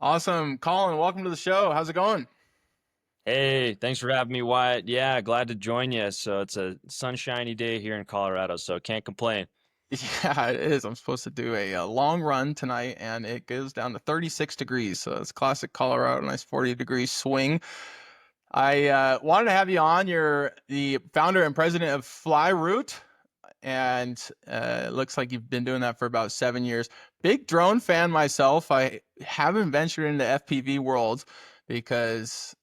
Awesome. Colin, welcome to the show. How's it going? Hey, thanks for having me, Wyatt. Yeah, glad to join you. So it's a sunshiny day here in Colorado, so can't complain. Yeah, it is. I'm supposed to do a long run tonight, and it goes down to 36 degrees. So it's classic Colorado, nice 40-degree swing. I wanted to have you on. You're the founder and president of FlyRoute, and it looks like you've been doing that for about 7 years. Big drone fan myself. I haven't ventured into FPV world because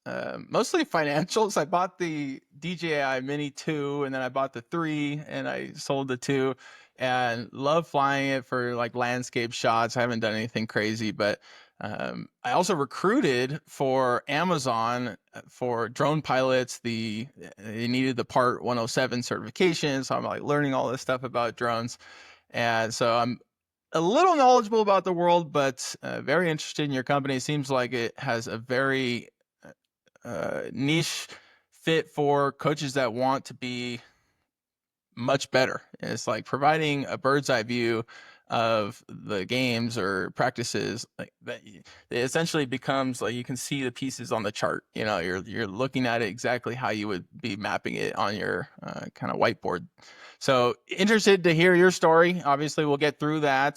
mostly financials. I bought the DJI Mini 2 and then I bought the 3 and I sold the 2 and love flying it for like landscape shots. I haven't done anything crazy, but I also recruited for Amazon for drone pilots. They needed the Part 107 certification, so I'm like learning all this stuff about drones, and so I'm a little knowledgeable about the world, but very interested in your company. It seems like it has a very niche fit for coaches that want to be much better. It's like providing a bird's eye view of the games or practices like that. It essentially becomes like you can see the pieces on the chart. You know, you're looking at it exactly how you would be mapping it on your kind of whiteboard. So interested to hear your story. Obviously, we'll get through that.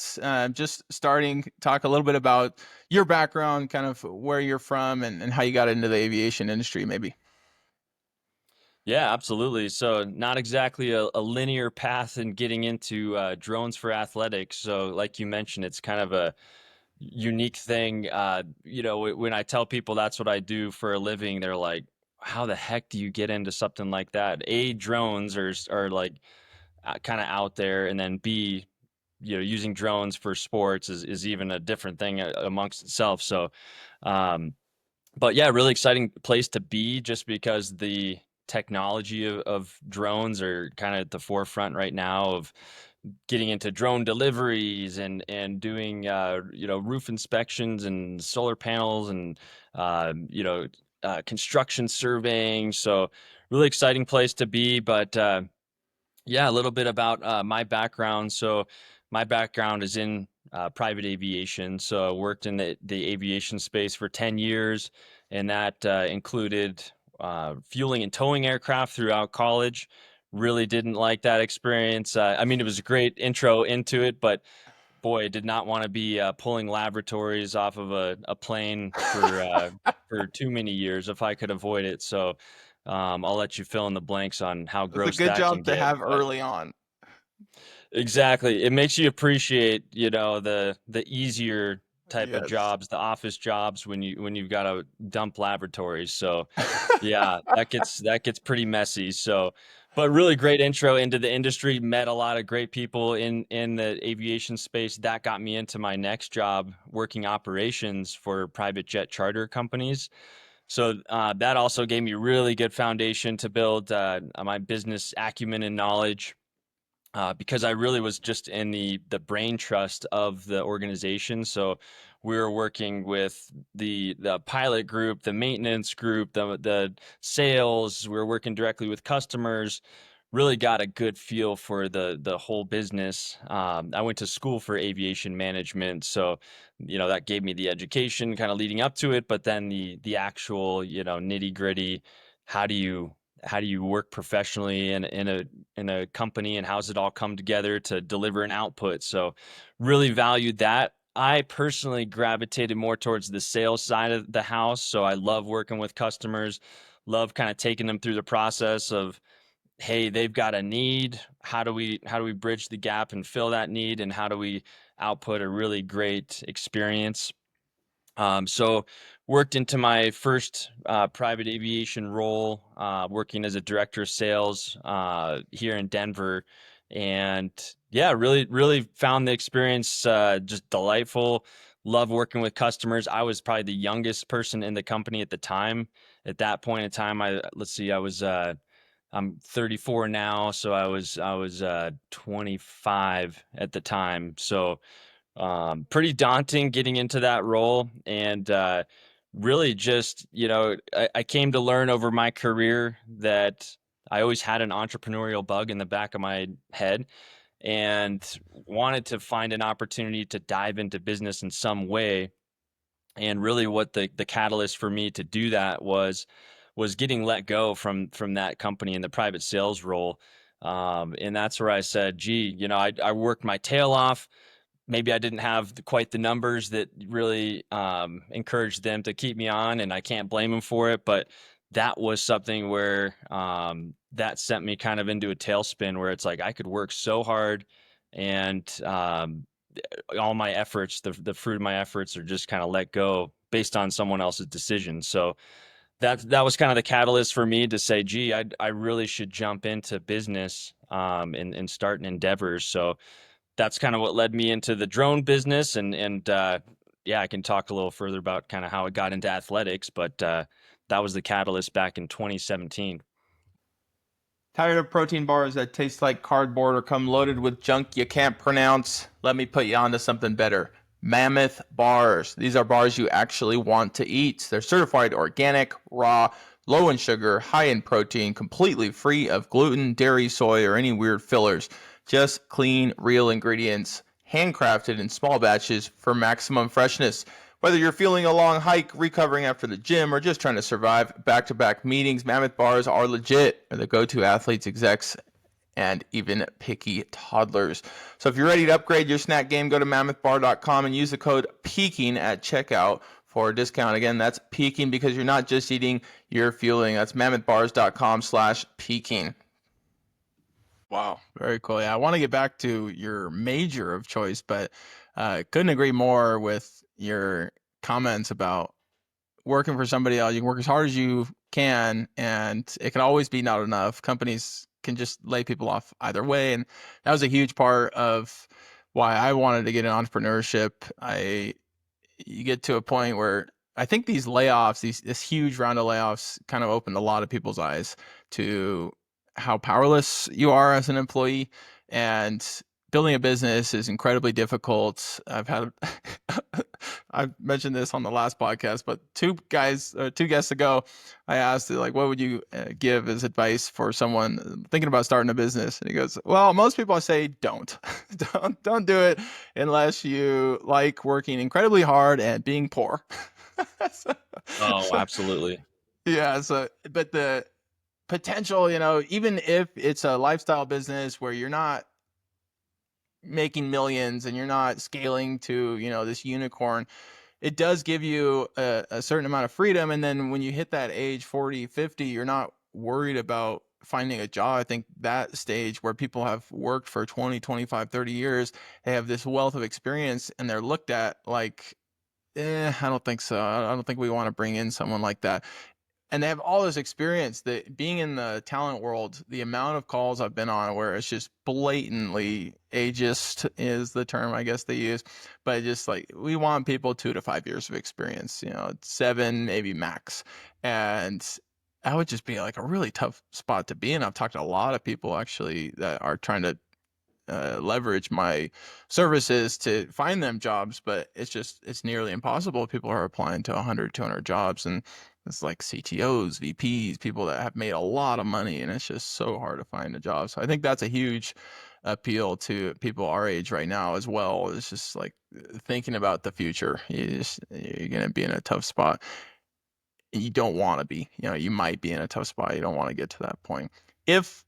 Just starting, talk a little bit about your background, kind of where you're from, and how you got into the aviation industry, maybe. Yeah, absolutely. So not exactly a linear path in getting into drones for athletics. So like you mentioned, it's kind of a unique thing. When I tell people that's what I do for a living, they're like, "How the heck do you get into something like that?" A, drones are like kind of out there, and then B, using drones for sports is even a different thing amongst itself. So, um, but yeah, really exciting place to be just because the technology of drones are kind of at the forefront right now of getting into drone deliveries and doing roof inspections and solar panels and construction surveying. So really exciting place to be. But yeah, a little bit about my background. So my background is in private aviation. So I worked in the aviation space for 10 years, and that included fueling and towing aircraft throughout college. Really didn't like that experience. I mean, it was a great intro into it, but boy, I did not want to be pulling laboratories off of a plane for too many years if I could avoid it. So I'll let you fill in the blanks on how It's a gross good that can job to get. have But early on. exactly, it makes you appreciate, the easier type of Yes. jobs, the office jobs when you've got to dump laboratories. So yeah, that gets pretty messy. So, but really great intro into the industry. Met a lot of great people in the aviation space. That got me into my next job, working operations for private jet charter companies. So that also gave me really good foundation to build my business acumen and knowledge. Because I really was just in the brain trust of the organization. So we were working with the pilot group, the maintenance group, the sales. We were working directly with customers. Really got a good feel for the whole business. I went to school for aviation management, so that gave me the education kind of leading up to it. But then the actual nitty gritty. How do you how do you work professionally in a company, and how's it all come together to deliver an output? So really valued that. I personally gravitated more towards the sales side of the house. So I love working with customers, love kind of taking them through the process of, hey, they've got a need. How do we bridge the gap and fill that need? And how do we output a really great experience? So worked into my first private aviation role, working as a director of sales here in Denver, and yeah, really found the experience just delightful. Love working with customers. I was probably the youngest person in the company at the time. At that point in time, I'm 34 now, so I was 25 at the time. So pretty daunting getting into that role, and really just I came to learn over my career that I always had an entrepreneurial bug in the back of my head and wanted to find an opportunity to dive into business in some way. And really what the catalyst for me to do that was getting let go from that company in the private sales role. And that's where I said, gee, I worked my tail off. Maybe I didn't have quite the numbers that really encouraged them to keep me on, and I can't blame them for it. But that was something where that sent me kind of into a tailspin where it's like I could work so hard, and all my efforts, the fruit of my efforts, are just kind of let go based on someone else's decision. So that was kind of the catalyst for me to say, gee, I really should jump into business and start an endeavor. So that's kind of what led me into the drone business. And yeah, I can talk a little further about kind of how it got into athletics, but that was the catalyst back in 2017. Tired of protein bars that taste like cardboard or come loaded with junk you can't pronounce? Let me put you onto something better. Mammoth bars. These are bars you actually want to eat. They're certified organic, raw, low in sugar, high in protein, completely free of gluten, dairy, soy, or any weird fillers. Just clean, real ingredients, handcrafted in small batches for maximum freshness. Whether you're feeling a long hike, recovering after the gym, or just trying to survive back-to-back meetings, Mammoth bars are legit. They're the go-to athletes, execs, and even picky toddlers. So if you're ready to upgrade your snack game, go to mammothbar.com and use the code PEAKING at checkout for a discount. Again, that's peaking because you're not just eating, you're fueling. That's mammothbars.com/peaking. Wow, very cool. Yeah, I want to get back to your major of choice, but couldn't agree more with your comments about working for somebody else. You can work as hard as you can, and it can always be not enough. Companies can just lay people off either way, and that was a huge part of why I wanted to get in entrepreneurship. You get to a point where I think these layoffs, this huge round of layoffs, kind of opened a lot of people's eyes to how powerless you are as an employee, and building a business is incredibly difficult. I've mentioned this on the last podcast, but two guests ago, I asked like, what would you give as advice for someone thinking about starting a business? And he goes, well, most people I say don't, don't do it unless you like working incredibly hard and being poor. so, Oh, so, absolutely. yeah. So, but the potential, even if it's a lifestyle business where you're not making millions and you're not scaling to, this unicorn, it does give you a certain amount of freedom. And then when you hit that age 40, 50, you're not worried about finding a job. I think that stage where people have worked for 20, 25, 30 years, they have this wealth of experience and they're looked at like, I don't think so. I don't think we want to bring in someone like that. And they have all this experience that being in the talent world, the amount of calls I've been on where it's just blatantly ageist is the term I guess they use, but just like we want people 2 to 5 years of experience, 7 maybe max. And that would just be like a really tough spot to be in. I've talked to a lot of people actually that are trying to leverage my services to find them jobs, but it's nearly impossible. People are applying to 100, 200 jobs, and it's like CTOs, VPs, people that have made a lot of money, and it's just so hard to find a job. So I think that's a huge appeal to people our age right now as well. It's just like thinking about the future. You're gonna be in a tough spot. You don't want to be. You might be in a tough spot. You don't want to get to that point. If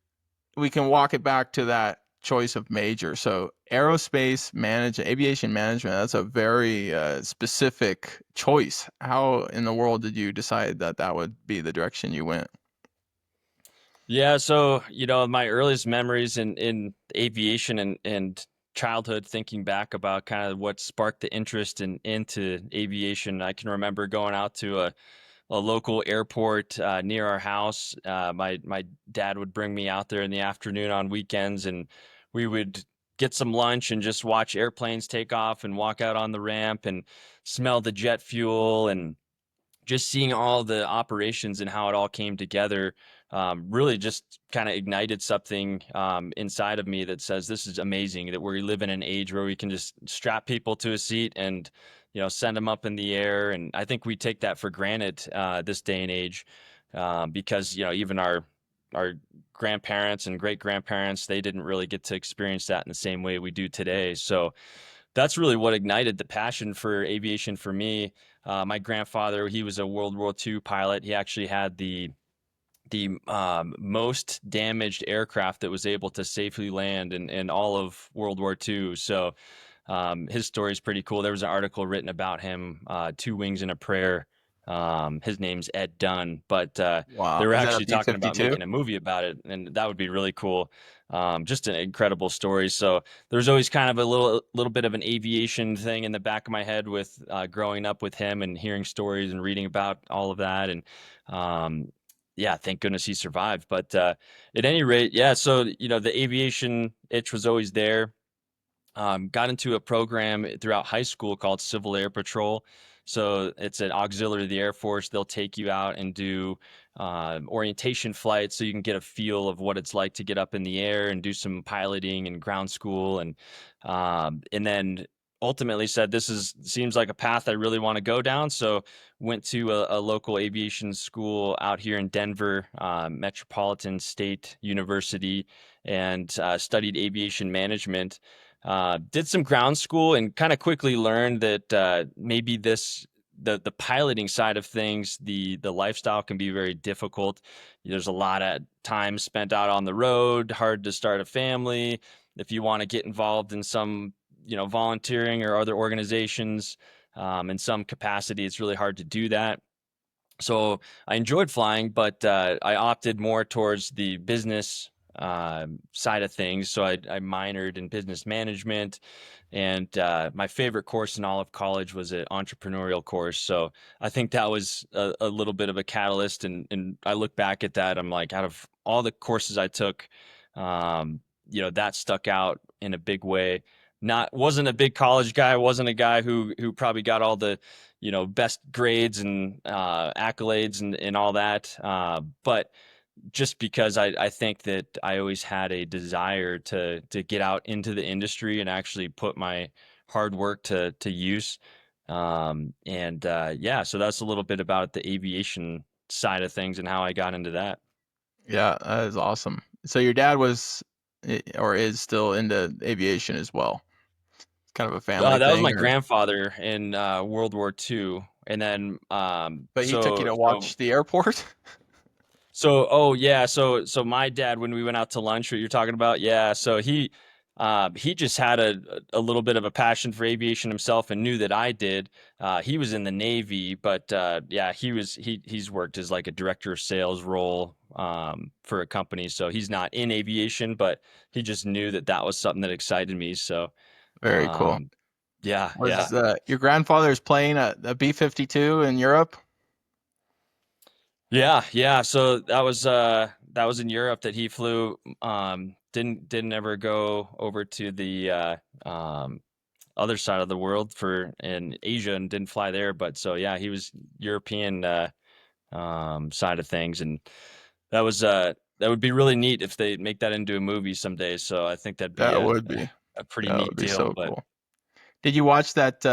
we can walk it back to that choice of major. So aviation management, that's a very specific choice. How in the world did you decide that that would be the direction you went? Yeah, so my earliest memories in aviation and childhood, thinking back about kind of what sparked the interest into aviation, I can remember going out to a local airport near our house. My dad would bring me out there in the afternoon on weekends, and we would get some lunch and just watch airplanes take off and walk out on the ramp and smell the jet fuel, and just seeing all the operations and how it all came together really just kind of ignited something inside of me that says this is amazing, that we live in an age where we can just strap people to a seat and send them up in the air. And I think we take that for granted this day and age because even our grandparents and great grandparents, they didn't really get to experience that in the same way we do today. So that's really what ignited the passion for aviation for me. My grandfather, he was a World War II pilot. He actually had the most damaged aircraft that was able to safely land in all of World War II. So his story is pretty cool. There was an article written about him, Two Wings and a Prayer. His name's Ed Dunn, but they Wow. were Is that a actually talking about B-52? making a movie about it, and that would be really cool. Just an incredible story. So there's always kind of a little bit of an aviation thing in the back of my head with growing up with him and hearing stories and reading about all of that. And yeah, thank goodness he survived. But at any rate, yeah. So the aviation itch was always there. Got into a program throughout high school called Civil Air Patrol. So it's an auxiliary of the Air Force. They'll take you out and do orientation flights so you can get a feel of what it's like to get up in the air and do some piloting and ground school. And then ultimately said, seems like a path I really want to go down. So went to a local aviation school out here in Denver, Metropolitan State University, and studied aviation management. Did some ground school and kind of quickly learned that maybe the piloting side of things, the lifestyle can be very difficult. There's a lot of time spent out on the road, hard to start a family. If you want to get involved in some, volunteering or other organizations, in some capacity, it's really hard to do that. So I enjoyed flying, but I opted more towards the business side of things. So I minored in business management, and my favorite course in all of college was an entrepreneurial course. So I think that was a little bit of a catalyst. And I look back at that, I'm like, out of all the courses I took, that stuck out in a big way. Wasn't a big college guy, wasn't a guy who probably got all the best grades and accolades and all that. But just because I think that I always had a desire to get out into the industry and actually put my hard work to use. Yeah, so that's a little bit about the aviation side of things and how I got into that. Yeah, that is awesome. So your dad was or is still into aviation as well. It's kind of a family That was thing, my or grandfather in World War II, and then but he took you to watch the airport? oh yeah, so my dad, when we went out to lunch, what you're talking about, yeah. So he just had a little bit of a passion for aviation himself and knew that I did. He was in the Navy, but yeah, he's worked as like a director of sales role for a company. So he's not in aviation, but he just knew that that was something that excited me. So Very cool. um, yeah, yeah. Was your grandfather's playing a B-52 in Europe? Yeah, yeah. So that was in Europe that he flew. Didn't ever go over to the other side of the world for in Asia and didn't fly there. But so yeah, he was European side of things, and that would be really neat if they make that into a movie someday. So I think that'd be That would be a pretty that neat would be deal. so But cool. Did you watch that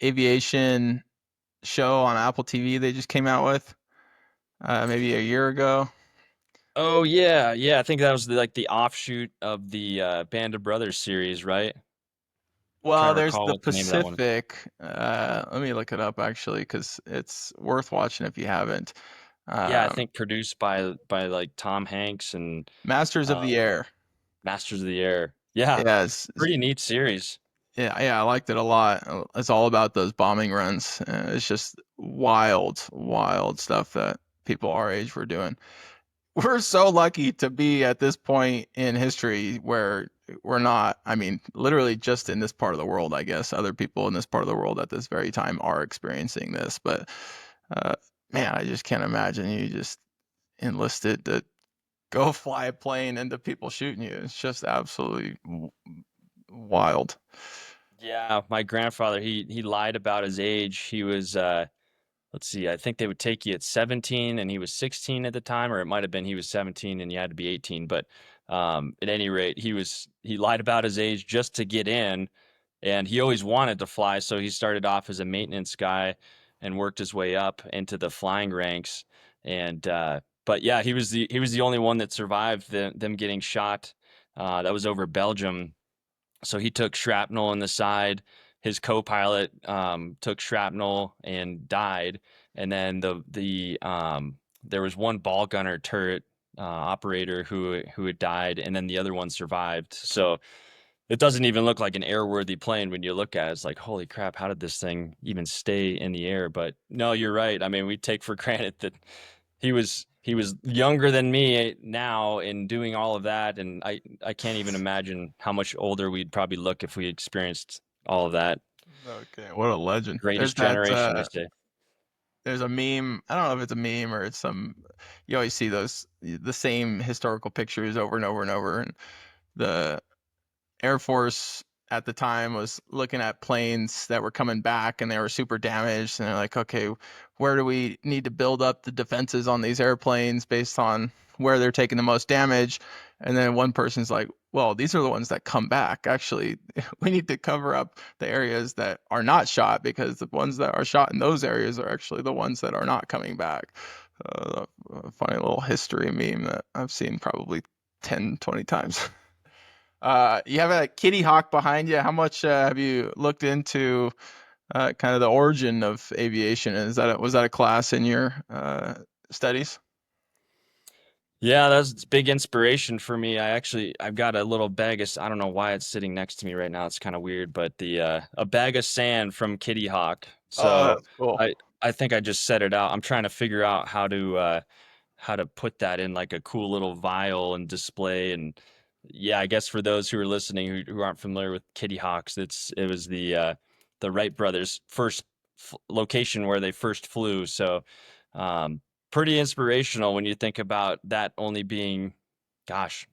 aviation show on Apple TV they just came out with maybe a year ago? oh yeah, yeah. I think that was like the offshoot of the Band of Brothers series, right? Trying Well, to there's recall the what the name of that one. Pacific. Let me look it up actually, because it's worth watching if you haven't. Yeah, I Um, think produced by like Tom Hanks and Masters of uh, the Air. Masters of the Air. Yeah, Yeah, pretty neat series. yeah, I liked it a lot. It's all about those bombing runs. It's just wild, wild stuff that people our age were doing. We're so lucky to be at this point in history where we're not, I mean, literally just in this part of the world, I guess. Other people in this part of the world at this very time are experiencing this. But uh, man, I just can't imagine you just enlisted to go fly a plane into people shooting you. It's just absolutely wild. Yeah, my grandfather, he lied about his age. He was let's see, I think they would take you at 17 and he was 16 at the time, or it might have been he was 17 and you had to be 18. But at any rate, he lied about his age just to get in, and he always wanted to fly, so he started off as a maintenance guy and worked his way up into the flying ranks. And but yeah, he was the only one that survived them getting shot. That was over Belgium, so he took shrapnel in the side, his co-pilot took shrapnel and died, and then there was one ball gunner turret operator who had died, and then the other one survived. So it doesn't even look like an airworthy plane when you look at it. It's like, holy crap, how did this thing even stay in the air? But no, you're right. I mean, we take for granted that he was younger than me now in doing all of that, and I can't even imagine how much older we'd probably look if we experienced all of that. Okay, what a legend. There's Greatest that generation, they say. there's a meme. I don't know if it's a meme or it's some you always see those the same historical pictures over and over and over, and the Air Force at the time was looking at planes that were coming back and they were super damaged. And they're like, okay, where do we need to build up the defenses on these airplanes based on where they're taking the most damage? And then one person's like, well, these are the ones that come back. Actually, we need to cover up the areas that are not shot because the ones that are shot in those areas are actually the ones that are not coming back. A funny little history meme that I've seen probably 10, 20 times. You have a Kitty Hawk behind you. How much have you looked into kind of the origin of aviation? Was that a class in your studies? Yeah, that's big inspiration for me. I've got a little bag of, I don't know why it's sitting next to me right now. It's kind of weird, but the a bag of sand from Kitty Hawk. Oh, So that's cool. I think I just set it out. I'm trying to figure out how to put that in like a cool little vial and display. And yeah, I guess for those who are listening who aren't familiar with Kitty Hawks, it was the Wright brothers' first location where they first flew. So um, pretty inspirational when you think about that only being, gosh,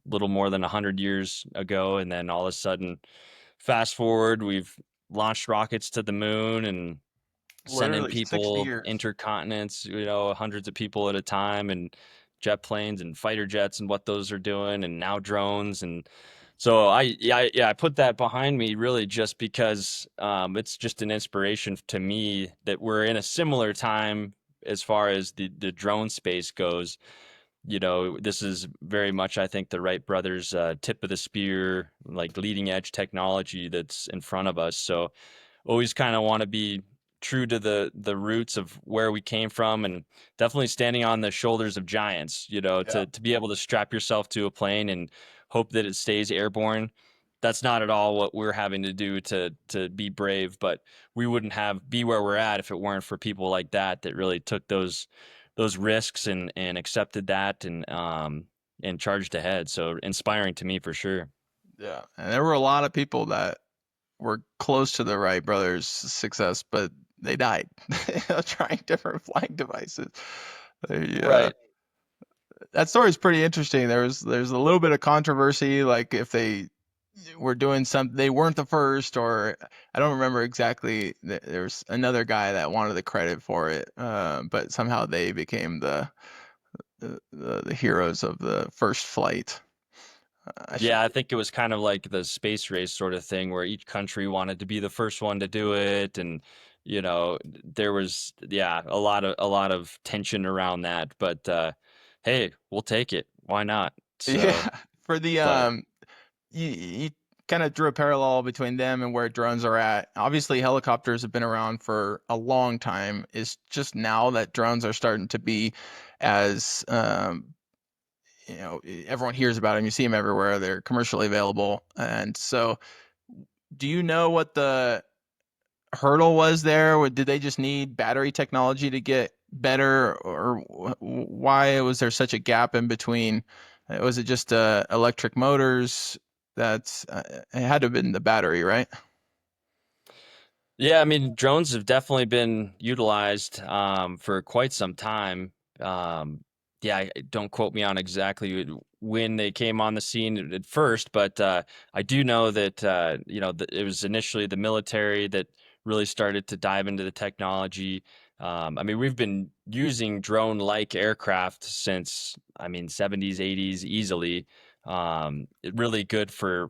little more than 100 years ago, and then all of a sudden, fast forward, we've launched rockets to the moon and sending Literally 60 people years. intercontinents, hundreds of people at a time, and jet planes and fighter jets and what those are doing, and now drones. And so I put that behind me really just because it's just an inspiration to me that we're in a similar time as far as the drone space goes. This is very much, I think, the Wright brothers' tip of the spear, like leading edge technology that's in front of us. So always kind of want to be true to the roots of where we came from, and definitely standing on the shoulders of giants, Yeah. to be able to strap yourself to a plane and hope that it stays airborne. That's not at all what we're having to do to be brave, but we wouldn't have be where we're at if it weren't for people like that really took those risks and accepted that and charged ahead. So inspiring to me for sure. Yeah. And there were a lot of people that were close to the Wright brothers' success, but they died trying different flying devices. Yeah. Right. That story is pretty interesting. There's a little bit of controversy, like if they were doing something, they weren't the first, or I don't remember exactly. There's another guy that wanted the credit for it, but somehow they became the heroes of the first flight. I should. Yeah, I think it was kind of like the space race sort of thing where each country wanted to be the first one to do it, and there was, yeah, a lot of tension around that, but hey, we'll take it. Why not? So, Yeah, for the but you kind of drew a parallel between them and where drones are at. Obviously, helicopters have been around for a long time. It's just now that drones are starting to be as everyone hears about them. You see them everywhere. They're commercially available. And so, do you know what the hurdle was there? Did they just need battery technology to get better, or why was there such a gap in between? Was it just electric motors? That's it had to have been the battery, right? yeah, I mean, drones have definitely been utilized for quite some time. Yeah, don't quote me on exactly when they came on the scene at first, but I do know that it was initially the military that really started to dive into the technology. I mean, we've been using drone-like aircraft since, I mean, 70s, 80s easily. Really good for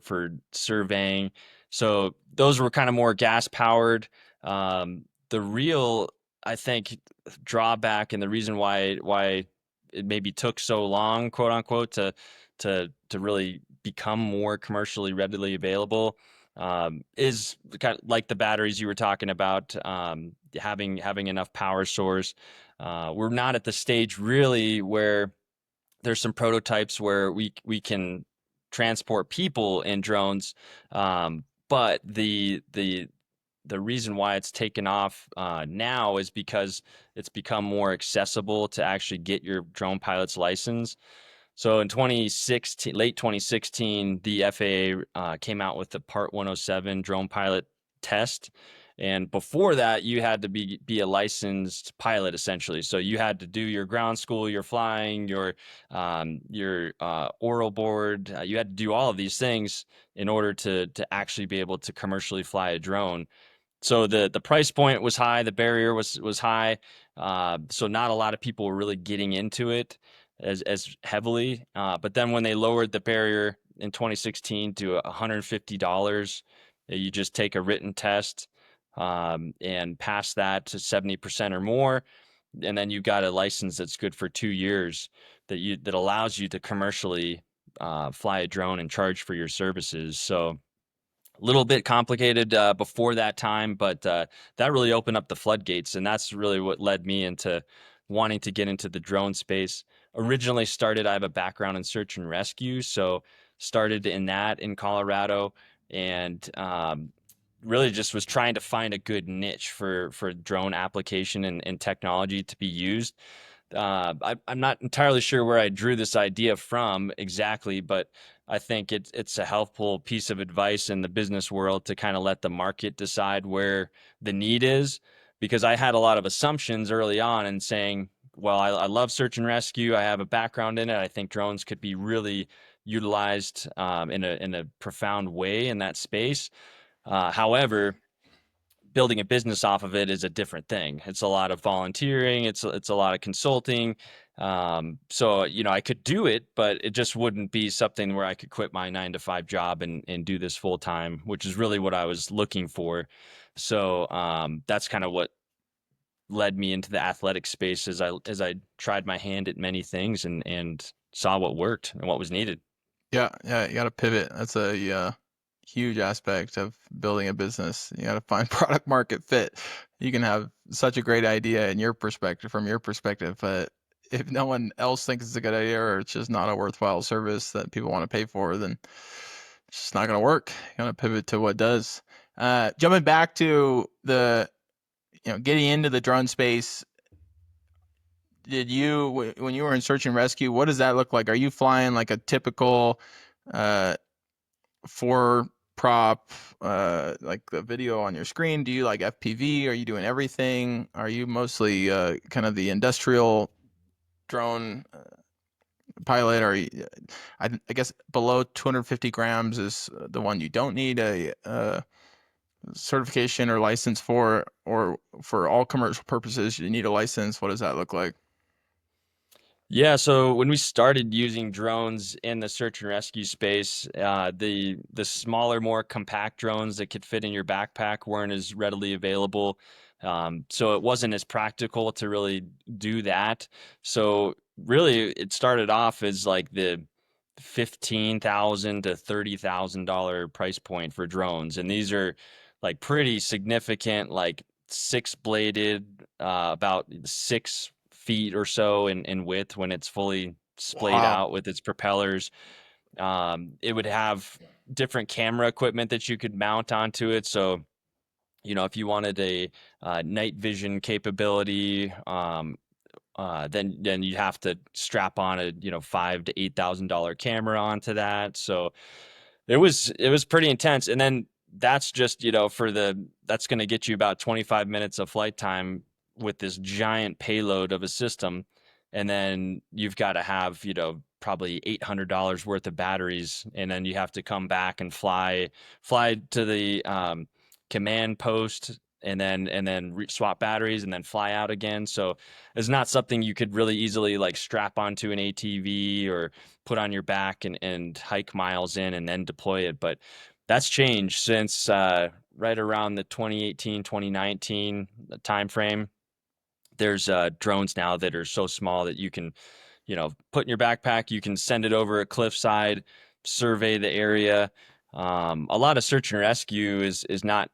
surveying. So those were kind of more gas powered. The real, I think, drawback and the reason why it maybe took so long, quote unquote, to really become more commercially readily available is kind of like the batteries you were talking about, having enough power source. We're not at the stage really where there's some prototypes where we can transport people in drones, but the reason why it's taken off now is because it's become more accessible to actually get your drone pilot's license. So in 2016, late 2016, the FAA came out with the Part 107 drone pilot test. And before that, you had to be a licensed pilot essentially. So you had to do your ground school, your flying, your oral board. You had to do all of these things in order to actually be able to commercially fly a drone. So the price point was high, the barrier was high, so not a lot of people were really getting into it as heavily. But then when they lowered the barrier in 2016 to $150, you just take a written test and pass that to 70% or more, and then you got a license that's good for 2 years that allows you to commercially fly a drone and charge for your services. So a little bit complicated before that time, but that really opened up the floodgates, and that's really what led me into wanting to get into the drone space. Originally started, I have a background in search and rescue, so started in that in Colorado, and really just was trying to find a good niche for drone application and technology to be used. I'm not entirely sure where I drew this idea from exactly, but I think it's a helpful piece of advice in the business world to kind of let the market decide where the need is. Because I had a lot of assumptions early on and saying, well, I love search and rescue. I have a background in it. I think drones could be really utilized in a profound way in that space. However, building a business off of it is a different thing. It's a lot of volunteering. It's a lot of consulting. So I could do it, but it just wouldn't be something where I could quit my 9 to 5 job and do this full time, which is really what I was looking for. So that's kind of what led me into the athletic space as I tried my hand at many things and saw what worked and what was needed. Yeah, yeah, you got to pivot. That's a huge aspect of building a business. You got to find product market fit. You can have such a great idea in your perspective, from your perspective, but if no one else thinks it's a good idea or it's just not a worthwhile service that people want to pay for, then it's just not going to work. You got to pivot to what does. Jumping back to the, getting into the drone space, did you, when you were in search and rescue, what does that look like? Are you flying like a typical uh, four prop, like the video on your screen? Do you like FPV? Are you doing everything? Are you mostly kind of the industrial drone pilot? Or I guess below 250 grams is the one you don't need a certification or license for, or for all commercial purposes you need a license. What does that look like? Yeah, so when we started using drones in the search and rescue space, the smaller, more compact drones that could fit in your backpack weren't as readily available. So it wasn't as practical to really do that. So really, it started off as like the $15,000 to $30,000 price point for drones, and these are like pretty significant, like six bladed, about 6 feet or so in width when it's fully splayed Wow. out with its propellers. It would have different camera equipment that you could mount onto it. So, if you wanted a night vision capability, then you have to strap on a $5,000 to $8,000 camera onto that. So it was pretty intense. And then that's just that's going to get you about 25 minutes of flight time with this giant payload of a system, and then you've got to have probably $800 worth of batteries, and then you have to come back and fly to the command post, and then swap batteries and then fly out again. So it's not something you could really easily like strap onto an ATV or put on your back and hike miles in and then deploy it. But that's changed since right around the 2018, 2019 timeframe. There's drones now that are so small that you can, put in your backpack. You can send it over a cliffside, survey the area, A lot of search and rescue is not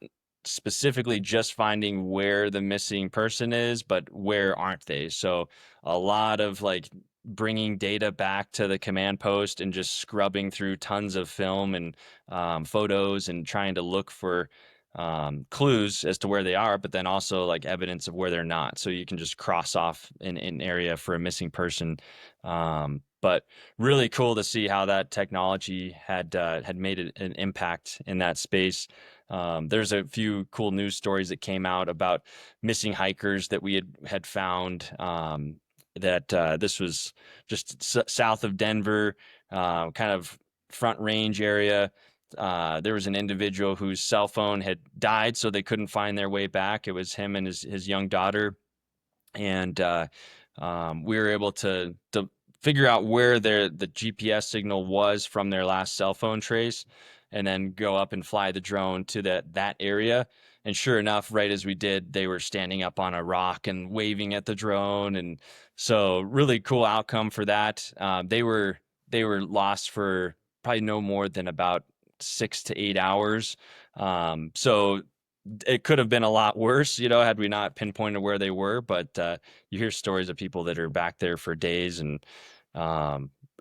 specifically just finding where the missing person is, but where aren't they? So a lot of like bringing data back to the command post and just scrubbing through tons of film and photos and trying to look for clues as to where they are, but then also like evidence of where they're not. So you can just cross off an area for a missing person. But really cool to see how that technology had made an impact in that space. There's a few cool news stories that came out about missing hikers that we had found. That this was just south of Denver, kind of Front Range area. There was an individual whose cell phone had died, so they couldn't find their way back. It was him and his young daughter, and we were able to figure out where the GPS signal was from their last cell phone trace, and then go up and fly the drone to that area. And sure enough, right as we did, they were standing up on a rock and waving at the drone, and so really cool outcome for that. They were lost for probably no more than about 6 to 8 hours. So it could have been a lot worse, had we not pinpointed where they were. But you hear stories of people that are back there for days, and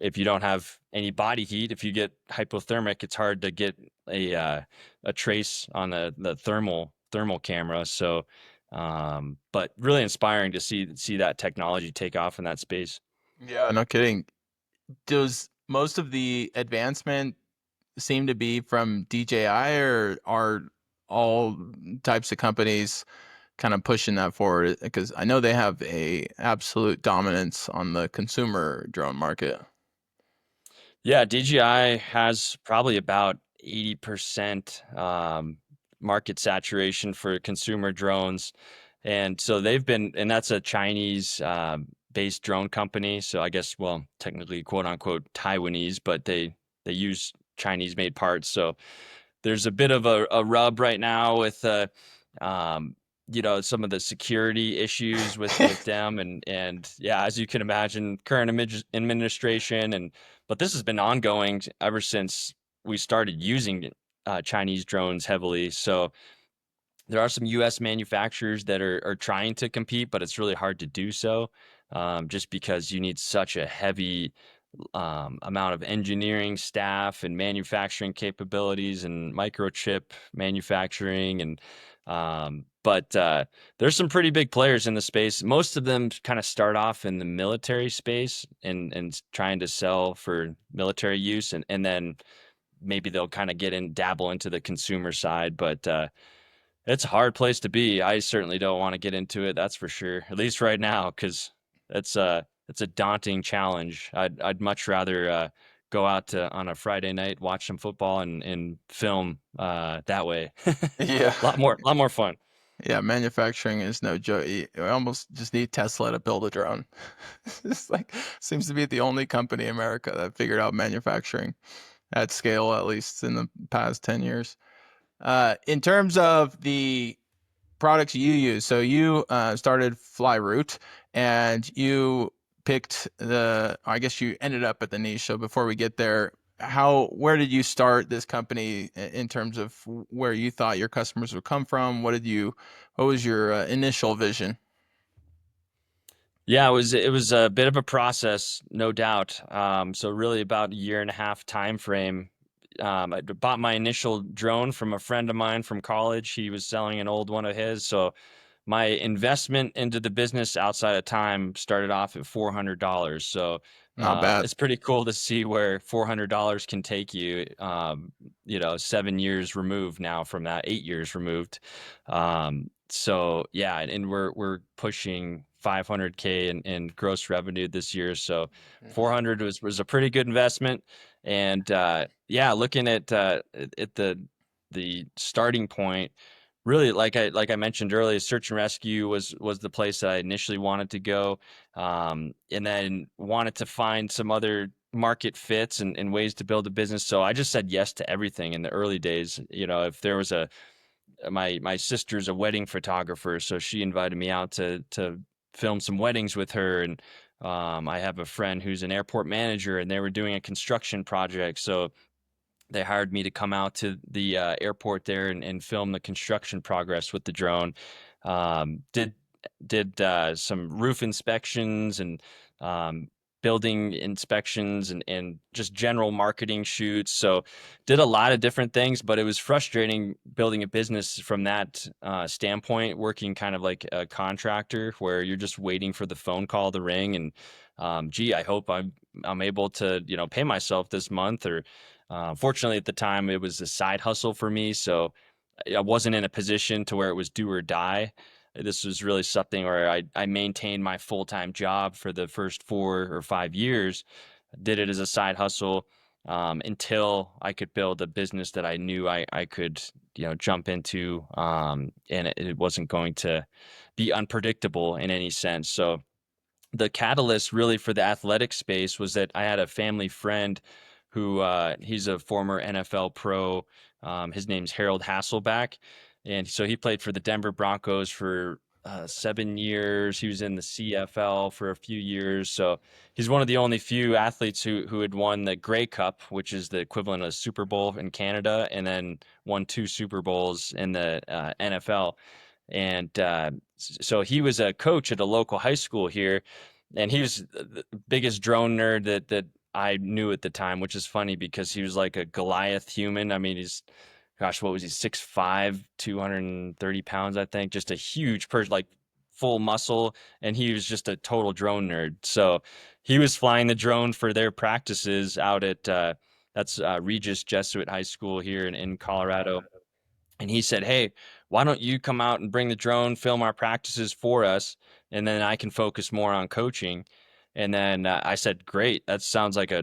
if you don't have any body heat, if you get hypothermic, it's hard to get a trace on the thermal camera. So, but really inspiring to see that technology take off in that space. Yeah, no kidding. Does most of the advancement seem to be from DJI, or are all types of companies kind of pushing that forward? Because I know they have a absolute dominance on the consumer drone market. Yeah, DJI has probably about 80% market saturation for consumer drones. And so and that's a Chinese based drone company. So I guess, well, technically, quote unquote, Taiwanese, but they use Chinese made parts. So there's a bit of a rub right now with um, some of the security issues with them, and yeah, as you can imagine, current administration, but this has been ongoing ever since we started using Chinese drones heavily. So there are some U.S. manufacturers that are trying to compete, but it's really hard to do so, just because you need such a heavy amount of engineering staff and manufacturing capabilities and microchip manufacturing. But there's some pretty big players in the space. Most of them kind of start off in the military space and trying to sell for military use, and then maybe they'll kind of dabble into the consumer side. But it's a hard place to be. I certainly don't want to get into it, that's for sure. At least right now, because it's a daunting challenge. I'd much rather go out on a Friday night, watch some football, and film that way. Yeah. Lot more fun. Yeah, manufacturing is no joke. You almost just need Tesla to build a drone. It's like seems to be the only company in America that figured out manufacturing at scale, at least in the past 10 years. In terms of the products you use, so you started FlyRoute, and you picked I guess you ended up at the niche. So before we get there, where did you start this company in terms of where you thought your customers would come from? What was your initial vision? Yeah, it was a bit of a process, no doubt. So really about a year and a half time frame. I bought my initial drone from a friend of mine from college. He was selling an old one of his. So my investment into the business outside of time started off at $400. So Not bad. it's pretty cool to see where $400 can take you. 7 years removed now from that, 8 years removed. So yeah, and we're pushing 500K in gross revenue this year. So 400 was a pretty good investment. And yeah, looking at the starting point, really, like I mentioned earlier, search and rescue was the place that I initially wanted to go, and then wanted to find some other market fits and ways to build a business. So I just said yes to everything in the early days. If there was my sister's a wedding photographer, so she invited me out to film some weddings with her, and I have a friend who's an airport manager, and they were doing a construction project, so they hired me to come out to the airport there and film the construction progress with the drone. Did some roof inspections and um, building inspections and just general marketing shoots. So did a lot of different things, but it was frustrating building a business from that standpoint, working kind of like a contractor where you're just waiting for the phone call to ring and gee, I hope I'm able to, pay myself this month or fortunately, at the time, it was a side hustle for me, so I wasn't in a position to where it was do or die. This was really something where I maintained my full-time job for the first 4 or 5 years, did it as a side hustle until I could build a business that I knew I could, jump into, and it wasn't going to be unpredictable in any sense. So the catalyst really for the athletic space was that I had a family friend who he's a former NFL pro. His name's Harold Hasselback, and so he played for the Denver Broncos for 7 years. He was in the CFL for a few years. So he's one of the only few athletes who had won the Grey Cup, which is the equivalent of Super Bowl in Canada, and then won 2 Super Bowls in the NFL. And so he was a coach at a local high school here, and he was the biggest drone nerd that I knew at the time, which is funny because he was like a Goliath human. I mean, he's gosh, what was he, 6'5", 230 pounds, I think, just a huge person, like full muscle, and he was just a total drone nerd. So he was flying the drone for their practices out at that's Regis Jesuit High School here in Colorado. And he said, "Hey, why don't you come out and bring the drone, film our practices for us, and then I can focus more on coaching." And then I said, "Great, that sounds like a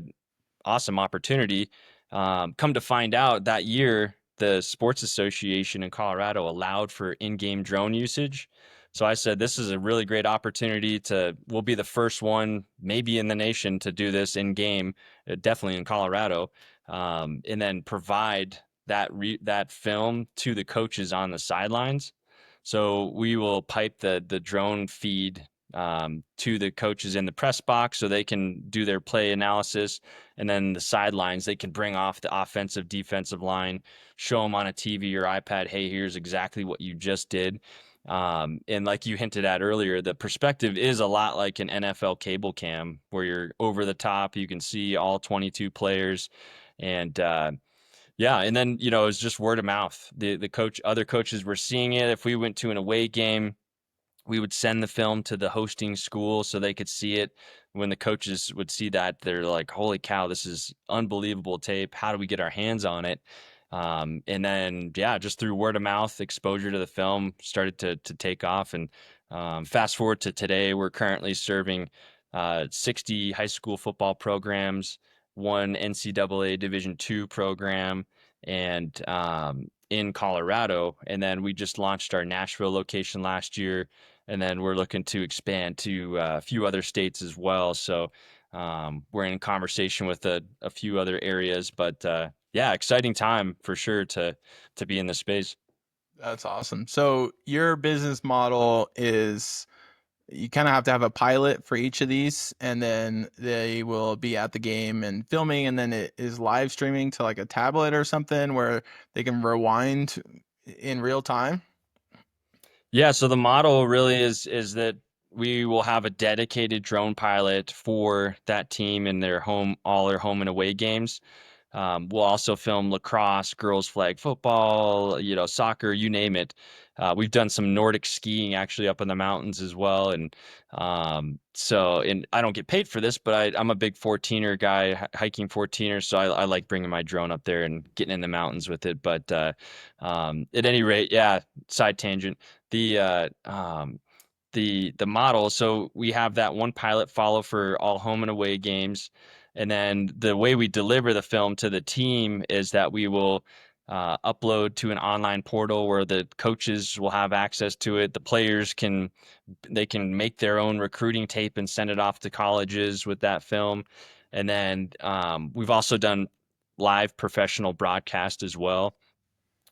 awesome opportunity." Come to find out that year, the Sports Association in Colorado allowed for in-game drone usage. So I said, "This is a really great opportunity we'll be the first one, maybe in the nation, to do this in game, definitely in Colorado, and then provide that film to the coaches on the sidelines. So we will pipe the drone feed to the coaches in the press box so they can do their play analysis, and then the sidelines they can bring off the offensive defensive line, show them on a TV or iPad, hey, here's exactly what you just did." And like you hinted at earlier, the perspective is a lot like an NFL cable cam where you're over the top, you can see all 22 players, and yeah, and then it's just word of mouth. Other coaches were seeing it. If we went to an away game, we would send the film to the hosting school so they could see it. When the coaches would see that, they're like, "Holy cow, this is unbelievable tape. How do we get our hands on it?" And then, yeah, just through word of mouth, exposure to the film started to take off. And fast forward to today, we're currently serving 60 high school football programs, one NCAA Division II program, and in Colorado. And then we just launched our Nashville location last year, and then we're looking to expand to a few other states as well. So we're in conversation with a few other areas, but yeah, exciting time for sure to be in this space. That's awesome. So your business model is you kind of have to have a pilot for each of these, and then they will be at the game and filming, and then it is live streaming to like a tablet or something where they can rewind in real time. Yeah, so the model really is that we will have a dedicated drone pilot for that team in all their home and away games. We'll also film lacrosse, girls flag football, soccer, you name it. We've done some Nordic skiing actually up in the mountains as well. And and I don't get paid for this, but I'm a big 14er guy, hiking 14er. So I like bringing my drone up there and getting in the mountains with it. But at any rate, yeah, side tangent. The the model. So we have that one pilot follow for all home and away games. And then the way we deliver the film to the team is that we will upload to an online portal where the coaches will have access to it. The players can make their own recruiting tape and send it off to colleges with that film. And then we've also done live professional broadcast as well.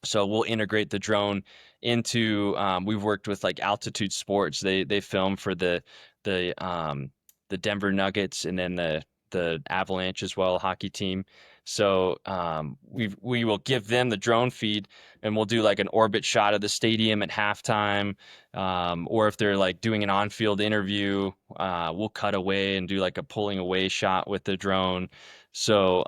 So we'll integrate the drone into. We've worked with like Altitude Sports. They film for the Denver Nuggets and then the Avalanche as well, hockey team. So we will give them the drone feed, and we'll do like an orbit shot of the stadium at halftime, or if they're like doing an on-field interview, we'll cut away and do like a pulling away shot with the drone. So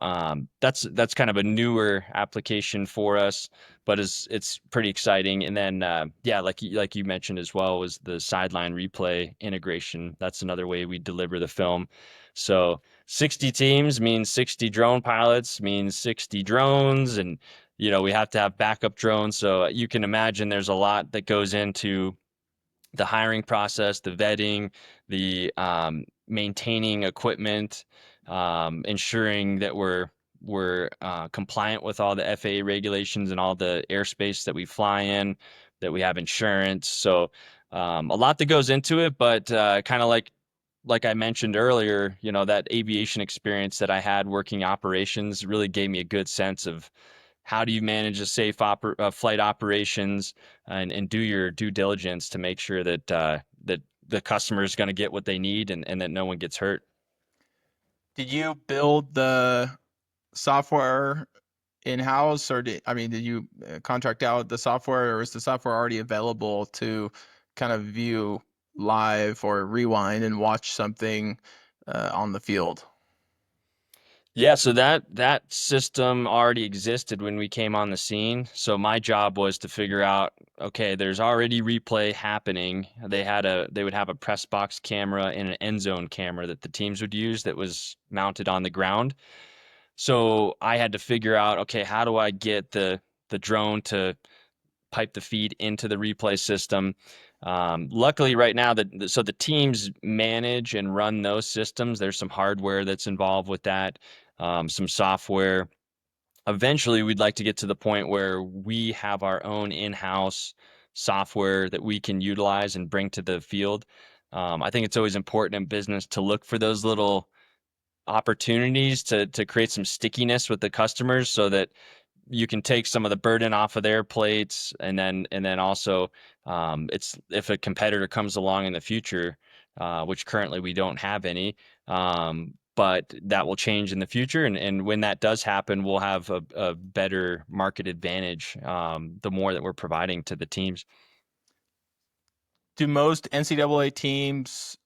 that's kind of a newer application for us, but it's pretty exciting. And then yeah, like you mentioned as well, was the sideline replay integration. That's another way we deliver the film. So 60 teams means 60 drone pilots, means 60 drones, and we have to have backup drones. So you can imagine there's a lot that goes into the hiring process, the vetting, the maintaining equipment, ensuring that we're compliant with all the FAA regulations and all the airspace that we fly in, that we have insurance. So a lot that goes into it, but kind of like I mentioned earlier, that aviation experience that I had working operations really gave me a good sense of how do you manage a safe flight operations, and do your due diligence to make sure that that the customer is going to get what they need, and that no one gets hurt. Did you build the software in-house, or did you contract out the software, or is the software already available to kind of view live or rewind and watch something on the field? Yeah, so that system already existed when we came on the scene. So my job was to figure out, okay, there's already replay happening. They would have a press box camera and an end zone camera that the teams would use that was mounted on the ground. So I had to figure out, okay, how do I get the drone to pipe the feed into the replay system? Luckily, right now, so the teams manage and run those systems. There's some hardware that's involved with that, some software. Eventually, we'd like to get to the point where we have our own in-house software that we can utilize and bring to the field. I think it's always important in business to look for those little opportunities to create some stickiness with the customers, so that you can take some of the burden off of their plates, and then also, it's if a competitor comes along in the future, which currently we don't have any, but that will change in the future, and when that does happen, we'll have a better market advantage, the more that we're providing to the teams. Do most NCAA teams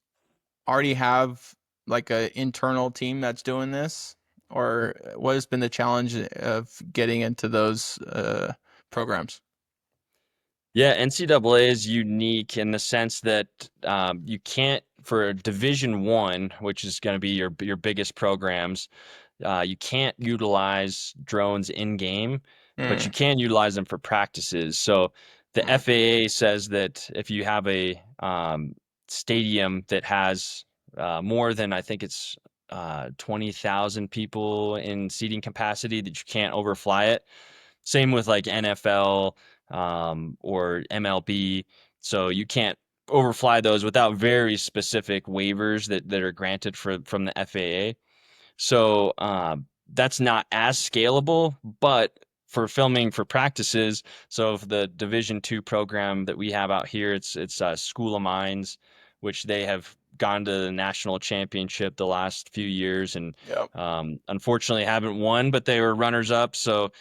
already have like an internal team that's doing this, or what has been the challenge of getting into those programs? Yeah, NCAA is unique in the sense that you can't, for Division One, which is going to be your biggest programs, you can't utilize drones in game, but you Mm, can utilize them for practices. So the mm, FAA says that if you have a stadium that has more than, I think it's 20,000 people in seating capacity, that you can't overfly it. Same with like NFL, or MLB. So you can't overfly those without very specific waivers that are granted from the FAA. So that's not as scalable, but for filming for practices. So if the Division II program that we have out here, it's School of Mines, which they have gone to the national championship the last few years, and yep. unfortunately haven't won, but they were runners up. So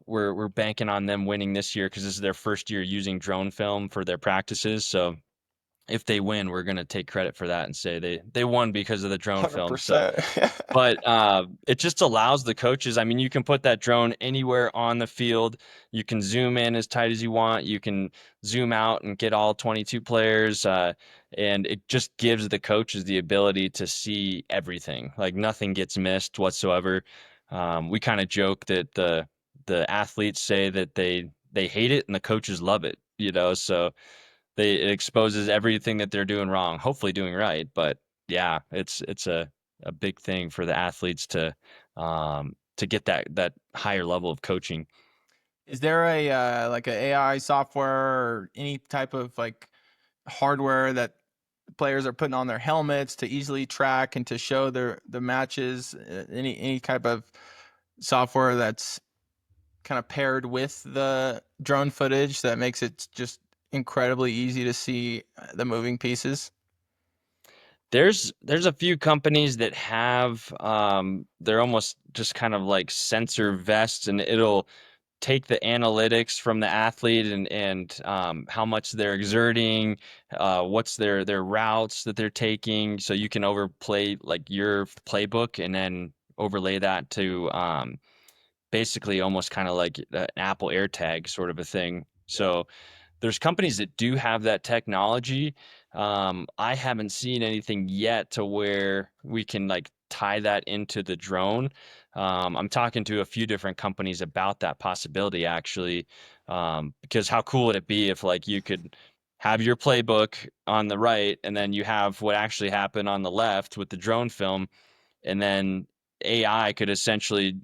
we're banking on them winning this year, because this is their first year using drone film for their practices. So if they win, we're going to take credit for that and say they won because of the drone film. So 100%. but it just allows the coaches. I mean, you can put that drone anywhere on the field. You can zoom in as tight as you want. You can zoom out and get all 22 players. And it just gives the coaches the ability to see everything. Like nothing gets missed whatsoever. We kind of joke that the athletes say that they hate it and the coaches love it. So it exposes everything that they're doing wrong, hopefully doing right. But yeah, it's a big thing for the athletes to get that higher level of coaching. Is there a like a AI software or any type of like hardware that players are putting on their helmets to easily track and to show the matches? Any type of software that's kind of paired with the drone footage that makes it just incredibly easy to see the moving pieces? There's a few companies that have they're almost just kind of like sensor vests, and it'll take the analytics from the athlete and how much they're exerting, what's their routes that they're taking, so you can overplay like your playbook and then overlay that to basically almost kind of like an Apple AirTag sort of a thing. So there's companies that do have that technology. I haven't seen anything yet to where we can like tie that into the drone. I'm talking to a few different companies about that possibility actually, because how cool would it be if like you could have your playbook on the right and then you have what actually happened on the left with the drone film, and then AI could essentially,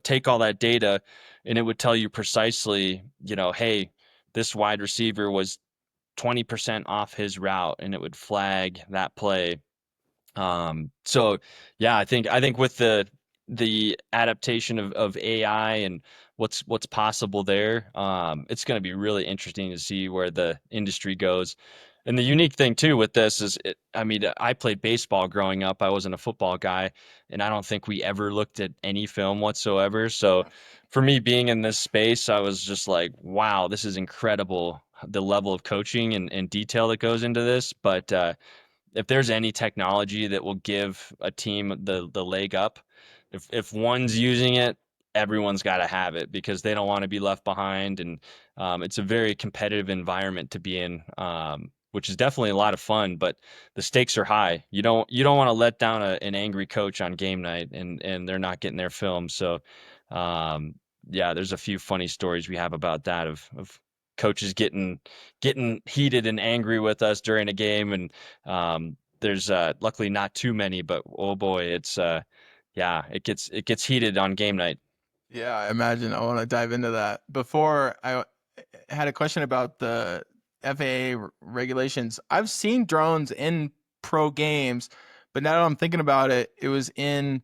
take all that data and it would tell you precisely, hey, this wide receiver was 20% off his route and it would flag that play. So yeah, I think with the adaptation of AI and what's possible there, it's going to be really interesting to see where the industry goes. And the unique thing too with this is, I mean, I played baseball growing up. I wasn't a football guy, and I don't think we ever looked at any film whatsoever. So for me, being in this space, I was just like, wow, this is incredible, the level of coaching and detail that goes into this. But if there's any technology that will give a team the leg up, if one's using it, everyone's got to have it because they don't want to be left behind, and it's a very competitive environment to be in, which is definitely a lot of fun. But the stakes are high. You don't want to let down an angry coach on game night, and they're not getting their film. So, um, yeah, there's a few funny stories we have about that of coaches getting heated and angry with us during a game, and there's luckily not too many, but oh boy, it's yeah, it gets heated on game night. Yeah, I imagine. I want to dive into that. Before I had a question about the FAA regulations. I've seen drones in pro games, but now that I'm thinking about it, it was in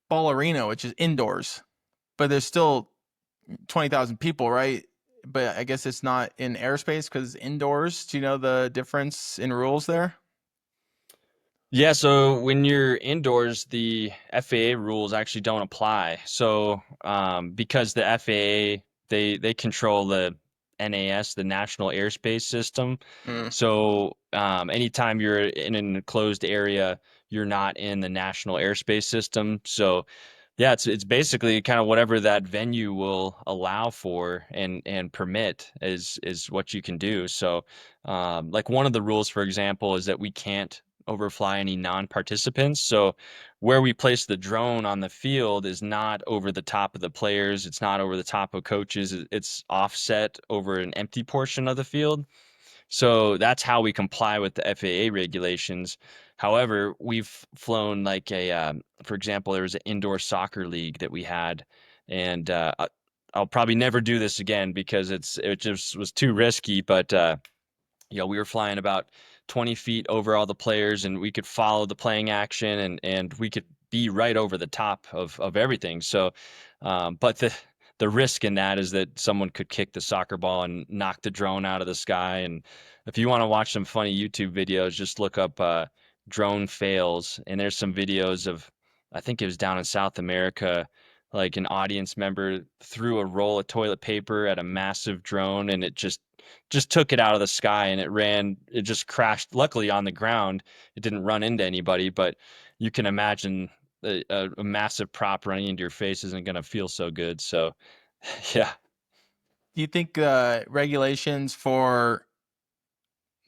Ball Arena, which is indoors, but there's still 20,000 people, right? But I guess it's not in airspace because it's indoors. Do you know the difference in rules there? Yeah, so when you're indoors, the FAA rules actually don't apply. So because the FAA they control the NAS, the National Airspace System. Mm. So anytime you're in an enclosed area, you're not in the National Airspace System. So yeah, it's basically kind of whatever that venue will allow for and permit is what you can do. So, like one of the rules, for example, is that we can't overfly any non-participants. So, where we place the drone on the field is not over the top of the players. It's not over the top of coaches. It's offset over an empty portion of the field. So that's how we comply with the FAA regulations. However, we've flown like for example, there was an indoor soccer league that we had, and I'll probably never do this again because it just was too risky. But we were flying about 20 feet over all the players, and we could follow the playing action, and we could be right over the top of everything. So, but the risk in that is that someone could kick the soccer ball and knock the drone out of the sky. And if you want to watch some funny YouTube videos, just look up drone fails, and there's some videos of, I think it was down in South America, like an audience member threw a roll of toilet paper at a massive drone, and it just took it out of the sky, and it just crashed luckily on the ground. It didn't run into anybody, but you can imagine a massive prop running into your face isn't going to feel so good. So yeah. Do you think regulations for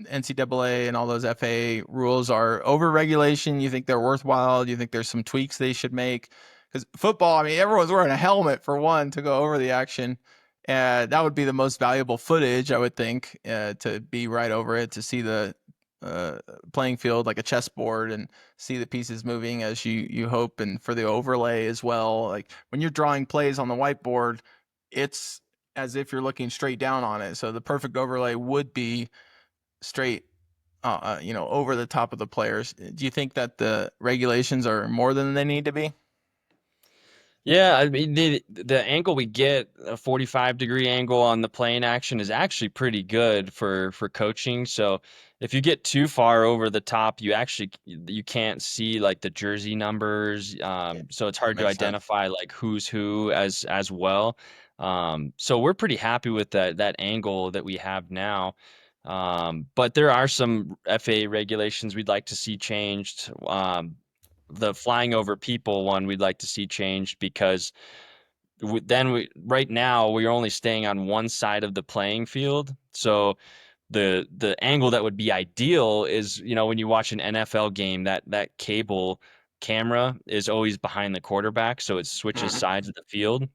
NCAA and all those FAA rules are over regulation? You think they're worthwhile? Do you think there's some tweaks they should make? Because football, I mean, everyone's wearing a helmet for one to go over the action. That would be the most valuable footage, I would think, to be right over it, to see the uh, playing field like a chessboard and see the pieces moving as you hope, and for the overlay as well. Like when you're drawing plays on the whiteboard, it's as if you're looking straight down on it. So the perfect overlay would be straight, over the top of the players. Do you think that the regulations are more than they need to be? Yeah, I mean the angle we get, a 45-degree angle on the plane action is actually pretty good for coaching. So if you get too far over the top, you can't see like the jersey numbers. Yeah, So it's hard to makes sense. identify like who's who as well. So we're pretty happy with that angle that we have now. But there are some FAA regulations we'd like to see changed. The flying over people one we'd like to see changed because right now we're only staying on one side of the playing field. So the angle that would be ideal is, when you watch an NFL game, that cable camera is always behind the quarterback, so it switches Mhm. sides of the field.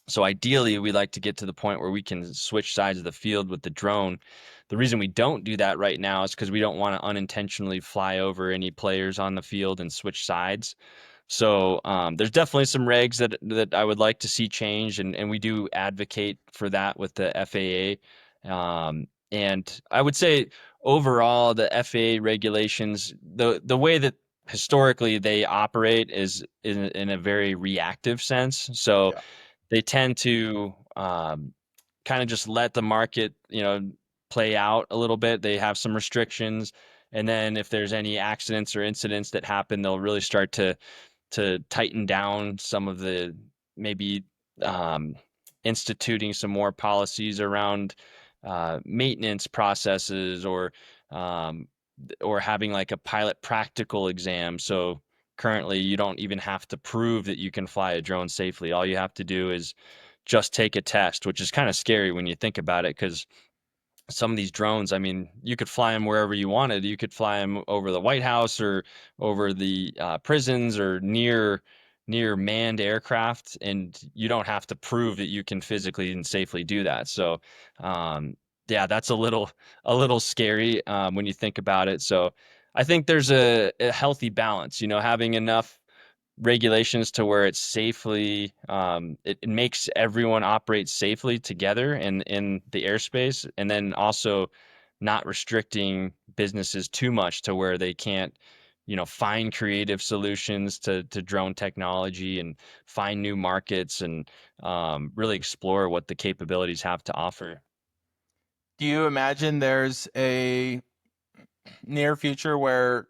So ideally, we like to get to the point where we can switch sides of the field with the drone. The reason we don't do that right now is because we don't want to unintentionally fly over any players on the field and switch sides. So there's definitely some regs that I would like to see change, and we do advocate for that with the FAA. And I would say overall, the FAA regulations, the way that historically they operate is in a very reactive sense. So Yeah. they tend to kind of just let the market, play out a little bit. They have some restrictions, and then if there's any accidents or incidents that happen, they'll really start to tighten down some of the maybe um, instituting some more policies around maintenance processes um, or having like a pilot practical exam. So currently, you don't even have to prove that you can fly a drone safely. All you have to do is just take a test, which is kind of scary when you think about it, because some of these drones, I mean, you could fly them wherever you wanted. You could fly them over the White House or over the prisons or near manned aircraft, and you don't have to prove that you can physically and safely do that. So, um, yeah, that's a little scary when you think about it. So, I think there's a healthy balance, having enough regulations to where it's safely it makes everyone operate safely together in the airspace, and then also not restricting businesses too much to where they can't find creative solutions to drone technology and find new markets and really explore what the capabilities have to offer. Do you imagine there's a near future where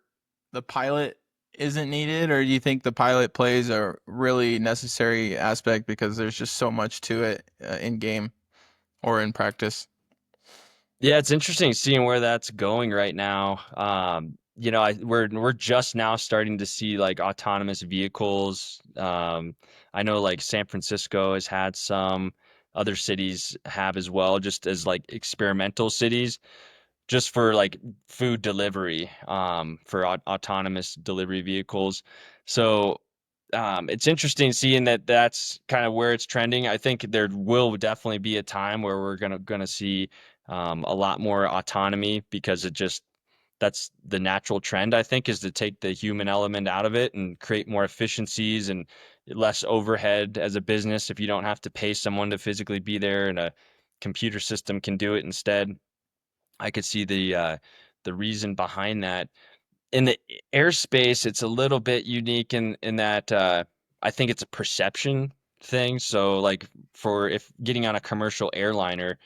the pilot isn't needed, or do you think the pilot plays a really necessary aspect because there's just so much to it in game or in practice? Yeah, it's interesting seeing where that's going right now. We're just now starting to see like autonomous vehicles. I know like San Francisco has had some, other cities have as well, just as like experimental cities, just for like food delivery, for autonomous delivery vehicles. So it's interesting seeing that that's kind of where it's trending. I think there will definitely be a time where we're gonna see a lot more autonomy, because that's the natural trend, I think, is to take the human element out of it and create more efficiencies and less overhead as a business if you don't have to pay someone to physically be there and a computer system can do it instead. I could see the reason behind that. In the airspace, it's a little bit unique in that I think it's a perception thing. So like for if getting on a commercial airliner,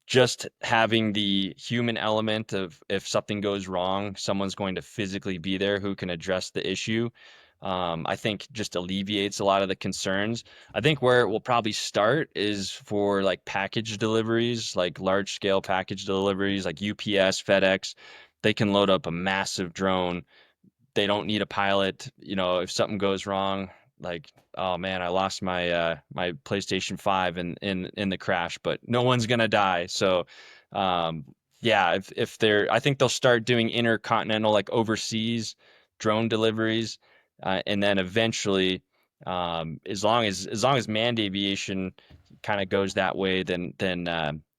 just having the human element of if something goes wrong, someone's going to physically be there who can address the issue. I think just alleviates a lot of the concerns. I think where it will probably start is for like package deliveries, like large scale package deliveries, like UPS, FedEx. They can load up a massive drone. They don't need a pilot. If something goes wrong, like, oh man, I lost my PlayStation 5 in the crash, but no one's gonna die. So um yeah, if they're I think they'll start doing intercontinental, like overseas drone deliveries, and then eventually, as long as manned aviation kind of goes that way, then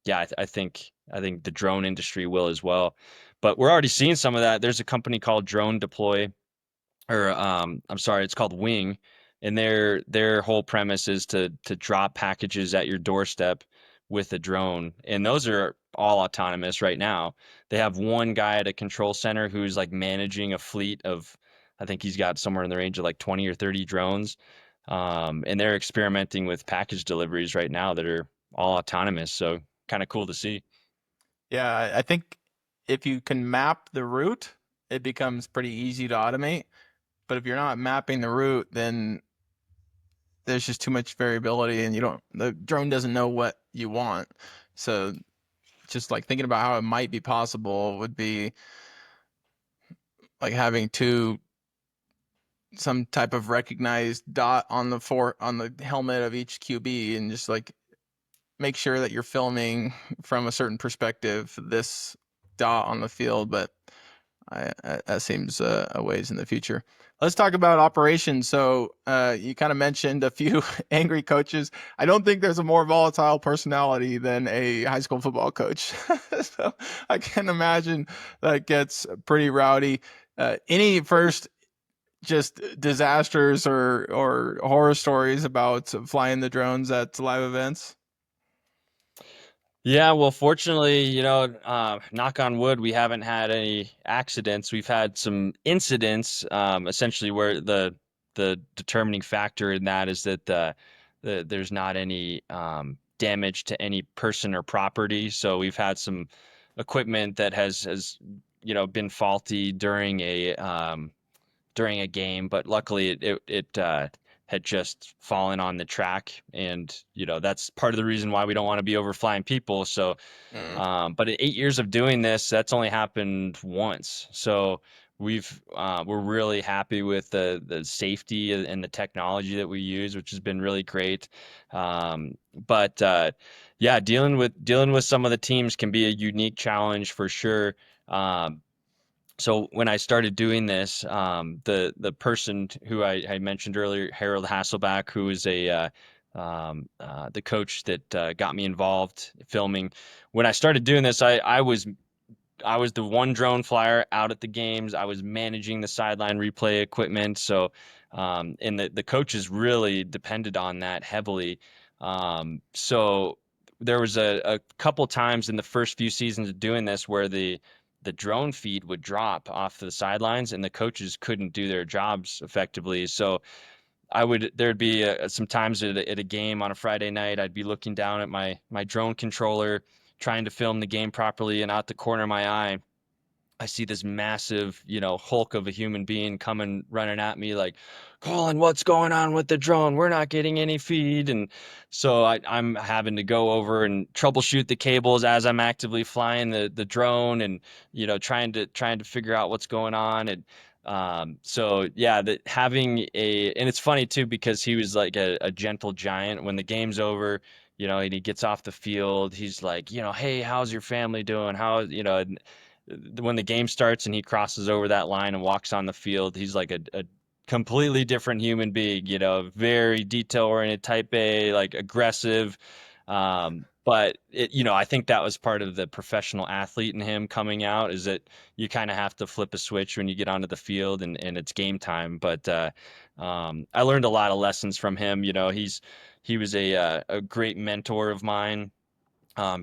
yeah, I think the drone industry will as well. But we're already seeing some of that. There's a company called Drone Deploy, or I'm sorry, it's called Wing, and their whole premise is to drop packages at your doorstep with a drone, and those are all autonomous right now. They have one guy at a control center who's like managing a fleet of, I think he's got somewhere in the range of like 20 or 30 drones. And they're experimenting with package deliveries right now that are all autonomous. So kind of cool to see. Yeah, I think if you can map the route, it becomes pretty easy to automate. But if you're not mapping the route, then there's just too much variability and the drone doesn't know what you want. So just like thinking about how it might be possible would be like having some type of recognized dot on the helmet of each QB and just like make sure that you're filming from a certain perspective this dot on the field. But that seems a ways in the future. Let's talk about operations. So you kind of mentioned a few angry coaches. I don't think there's a more volatile personality than a high school football coach. So I can imagine that gets pretty rowdy. Any first just disasters or horror stories about flying the drones at live events? Yeah, well, fortunately, knock on wood, we haven't had any accidents. We've had some incidents, essentially where the determining factor in that is that there's not any damage to any person or property. So we've had some equipment that has been faulty during a game, but luckily it had just fallen on the track, and that's part of the reason why we don't want to be overflying people. So, Mm. but in 8 years of doing this, that's only happened once. So we're really happy with the safety and the technology that we use, which has been really great. But yeah, dealing with some of the teams can be a unique challenge for sure. So when I started doing this, the person who I mentioned earlier, Harold Hasselback, who is the coach that got me involved filming. When I started doing this, I was the one drone flyer out at the games. I was managing the sideline replay equipment. So, and the coaches really depended on that heavily. So there was a couple times in the first few seasons of doing this where the drone feed would drop off the sidelines and the coaches couldn't do their jobs effectively. So there'd be some times at a game on a Friday night, I'd be looking down at my drone controller, trying to film the game properly, and out the corner of my eye, I see this massive, hulk of a human being coming running at me like, Collin, what's going on with the drone? We're not getting any feed. And so I'm having to go over and troubleshoot the cables as I'm actively flying the drone and, trying to figure out what's going on. And so yeah, and it's funny too, because he was like a gentle giant. When the game's over, and he gets off the field, he's like, hey, how's your family doing? When the game starts and he crosses over that line and walks on the field, he's like a completely different human being, very detail oriented, type A, like aggressive. But I think that was part of the professional athlete in him coming out, is that you kind of have to flip a switch when you get onto the field and it's game time. But I learned a lot of lessons from him. He was a great mentor of mine.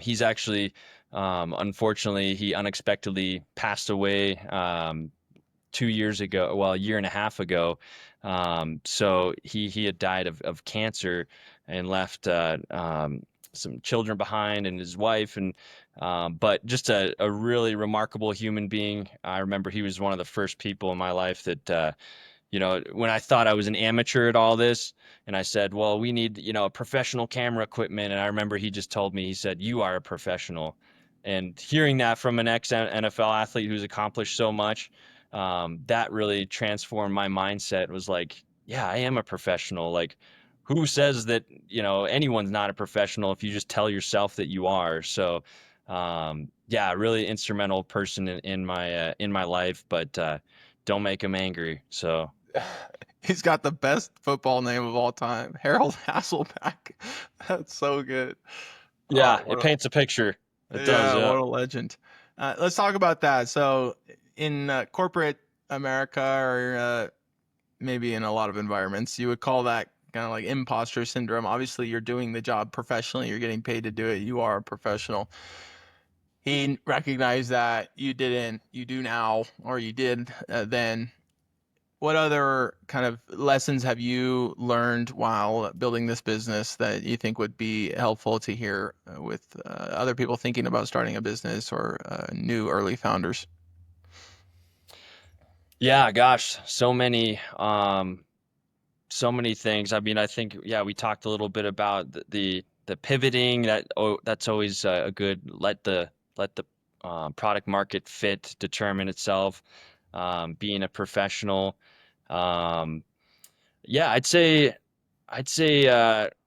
He's actually, unfortunately, he unexpectedly passed away 2 years ago, well, a year and a half ago. So he had died of cancer and left some children behind and his wife, and but just a really remarkable human being. I remember he was one of the first people in my life that when I thought I was an amateur at all this, and I said, well, we need, a professional camera equipment. And I remember he just told me, he said, you are a professional. And hearing that from an ex NFL athlete who's accomplished so much, that really transformed my mindset. It was like, yeah, I am a professional. Like, who says that, anyone's not a professional if you just tell yourself that you are? So, yeah, really instrumental person in my life, but don't make him angry. So, He's got the best football name of all time, Harold Hasselback. That's so good. yeah, What it a paints a picture. It does, Yeah, yeah. what a legend. Let's talk about that. So, in corporate America, or maybe in a lot of environments, you would call that kind of like imposter syndrome. Obviously, you're doing the job professionally, you're getting paid to do it, you are a professional. He recognized that you didn't, you do now, or you did then. what other kind of lessons have you learned while building this business that you think would be helpful to hear with other people thinking about starting a business or new early founders? Yeah, gosh, so many things. I mean, I think, yeah, we talked a little bit about the pivoting. That's always a good, let the product market fit determine itself. Being a professional. Um, yeah, I'd say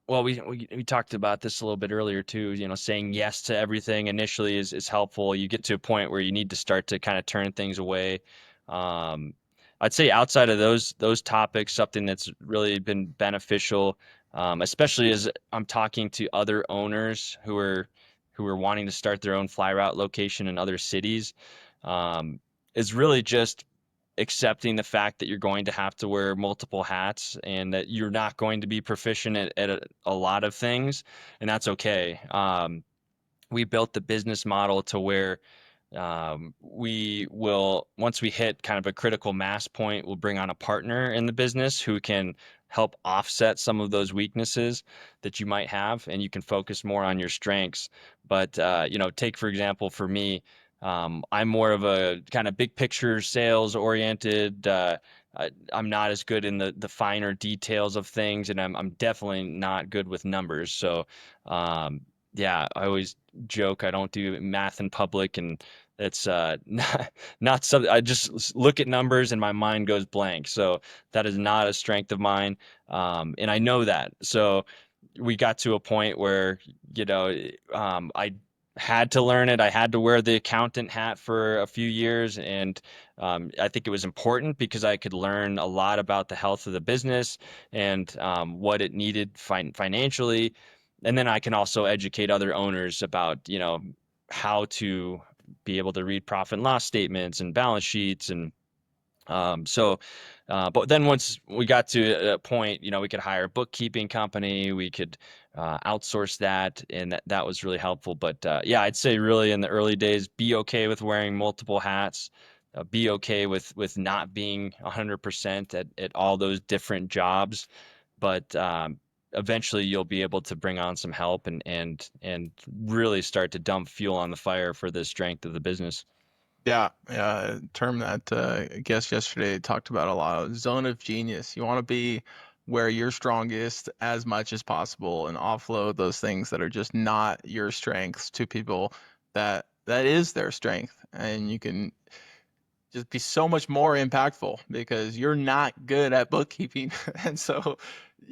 well, we talked about this a little bit earlier too. Saying yes to everything initially is helpful. You get to a point where you need to start to kind of turn things away. Um, I'd say outside of those topics, something that's really been beneficial, especially as I'm talking to other owners who are wanting to start their own fly route location in other cities, um, is really just accepting the fact that you're going to have to wear multiple hats and that you're not going to be proficient at a lot of things, and that's okay. We built the business model to where we will, once we hit kind of a critical mass point, we'll bring on a partner in the business who can help offset some of those weaknesses that you might have, and you can focus more on your strengths. But take for example, for me, I'm more of a kind of big picture sales oriented. I'm not as good in the finer details of things, and I'm definitely not good with numbers. So, yeah, I always joke I don't do math in public, and it's not something. I just look at numbers and my mind goes blank. So that is not a strength of mine, and I know that. So we got to a point where I had to learn it. I had to wear the accountant hat for a few years, and I think it was important because I could learn a lot about the health of the business and what it needed financially, and then I can also educate other owners about how to be able to read profit and loss statements and balance sheets. And but then once we got to a point, we could hire a bookkeeping company, we could outsource that, and that was really helpful. But yeah, I'd say really in the early days, be okay with wearing multiple hats, be okay with not being 100% at all those different jobs, but eventually you'll be able to bring on some help and really start to dump fuel on the fire for the strength of the business. Yeah, yeah, a term that I guess yesterday talked about a lot, zone of genius. You want to be where you're strongest as much as possible and offload those things that are just not your strengths to people that is their strength. And you can just be so much more impactful because you're not good at bookkeeping. And so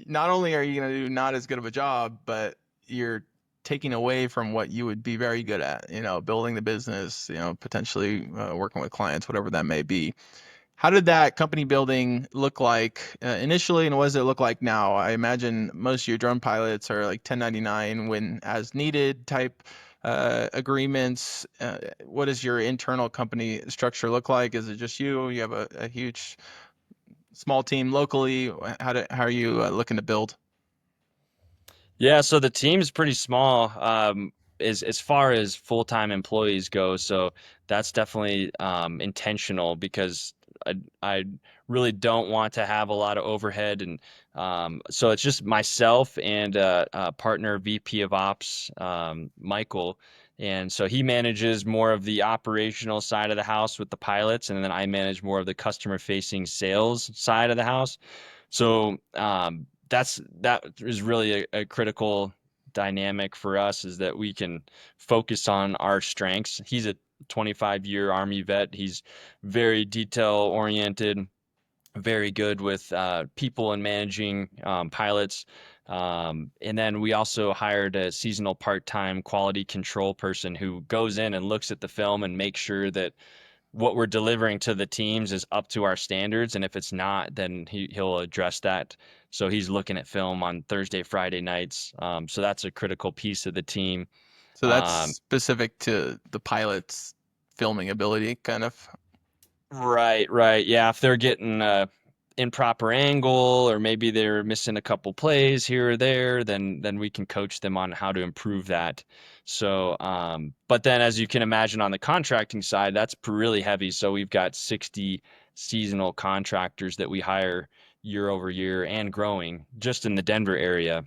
not only are you going to do not as good of a job, but you're taking away from what you would be very good at, building the business, potentially working with clients, whatever that may be. How did that company building look like initially, and what does it look like now? I imagine most of your drone pilots are like 1099 when as needed type agreements. What does your internal company structure look like? Is it just you? You have a huge small team locally. How are you looking to build? Yeah, so the team's pretty small, as far as full-time employees go. So that's definitely intentional because I really don't want to have a lot of overhead, and so it's just myself and a partner VP of Ops, Michael, and so he manages more of the operational side of the house with the pilots, and then I manage more of the customer-facing sales side of the house. So that is really a critical dynamic for us, is that we can focus on our strengths. He's a 25-year Army vet. He's very detail oriented, very good with people and managing pilots. And then we also hired a seasonal part-time quality control person who goes in and looks at the film and makes sure that what we're delivering to the teams is up to our standards. And if it's not, then he'll address that. So he's looking at film on Thursday, Friday nights. So that's a critical piece of the team. So that's Um, specific to the pilot's filming ability, kind of. right, right. Yeah, if they're getting improper angle, or maybe they're missing a couple plays here or there, then we can coach them on how to improve that. So, but then as you can imagine on the contracting side, that's really heavy. So we've got seasonal contractors that we hire year over year and growing just in the Denver area.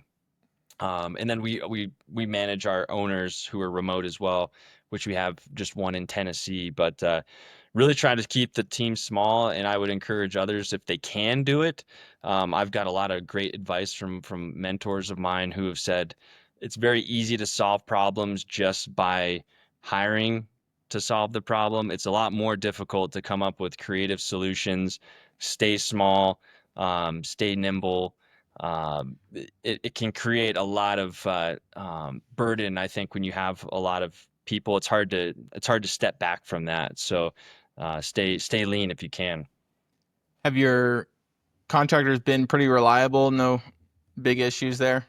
And then we manage our owners who are remote as well, which we have just one in Tennessee. But really try to keep the team small, and I would encourage others if they can do it. I've got a lot of great advice from mentors of mine who have said it's very easy to solve problems just by hiring to solve the problem. It's a lot more difficult to come up with creative solutions, stay small, stay nimble. It can create a lot of burden. I think when you have a lot of people, it's hard to step back from that. So stay lean if you can. Have your contractors been pretty reliable? No big issues there?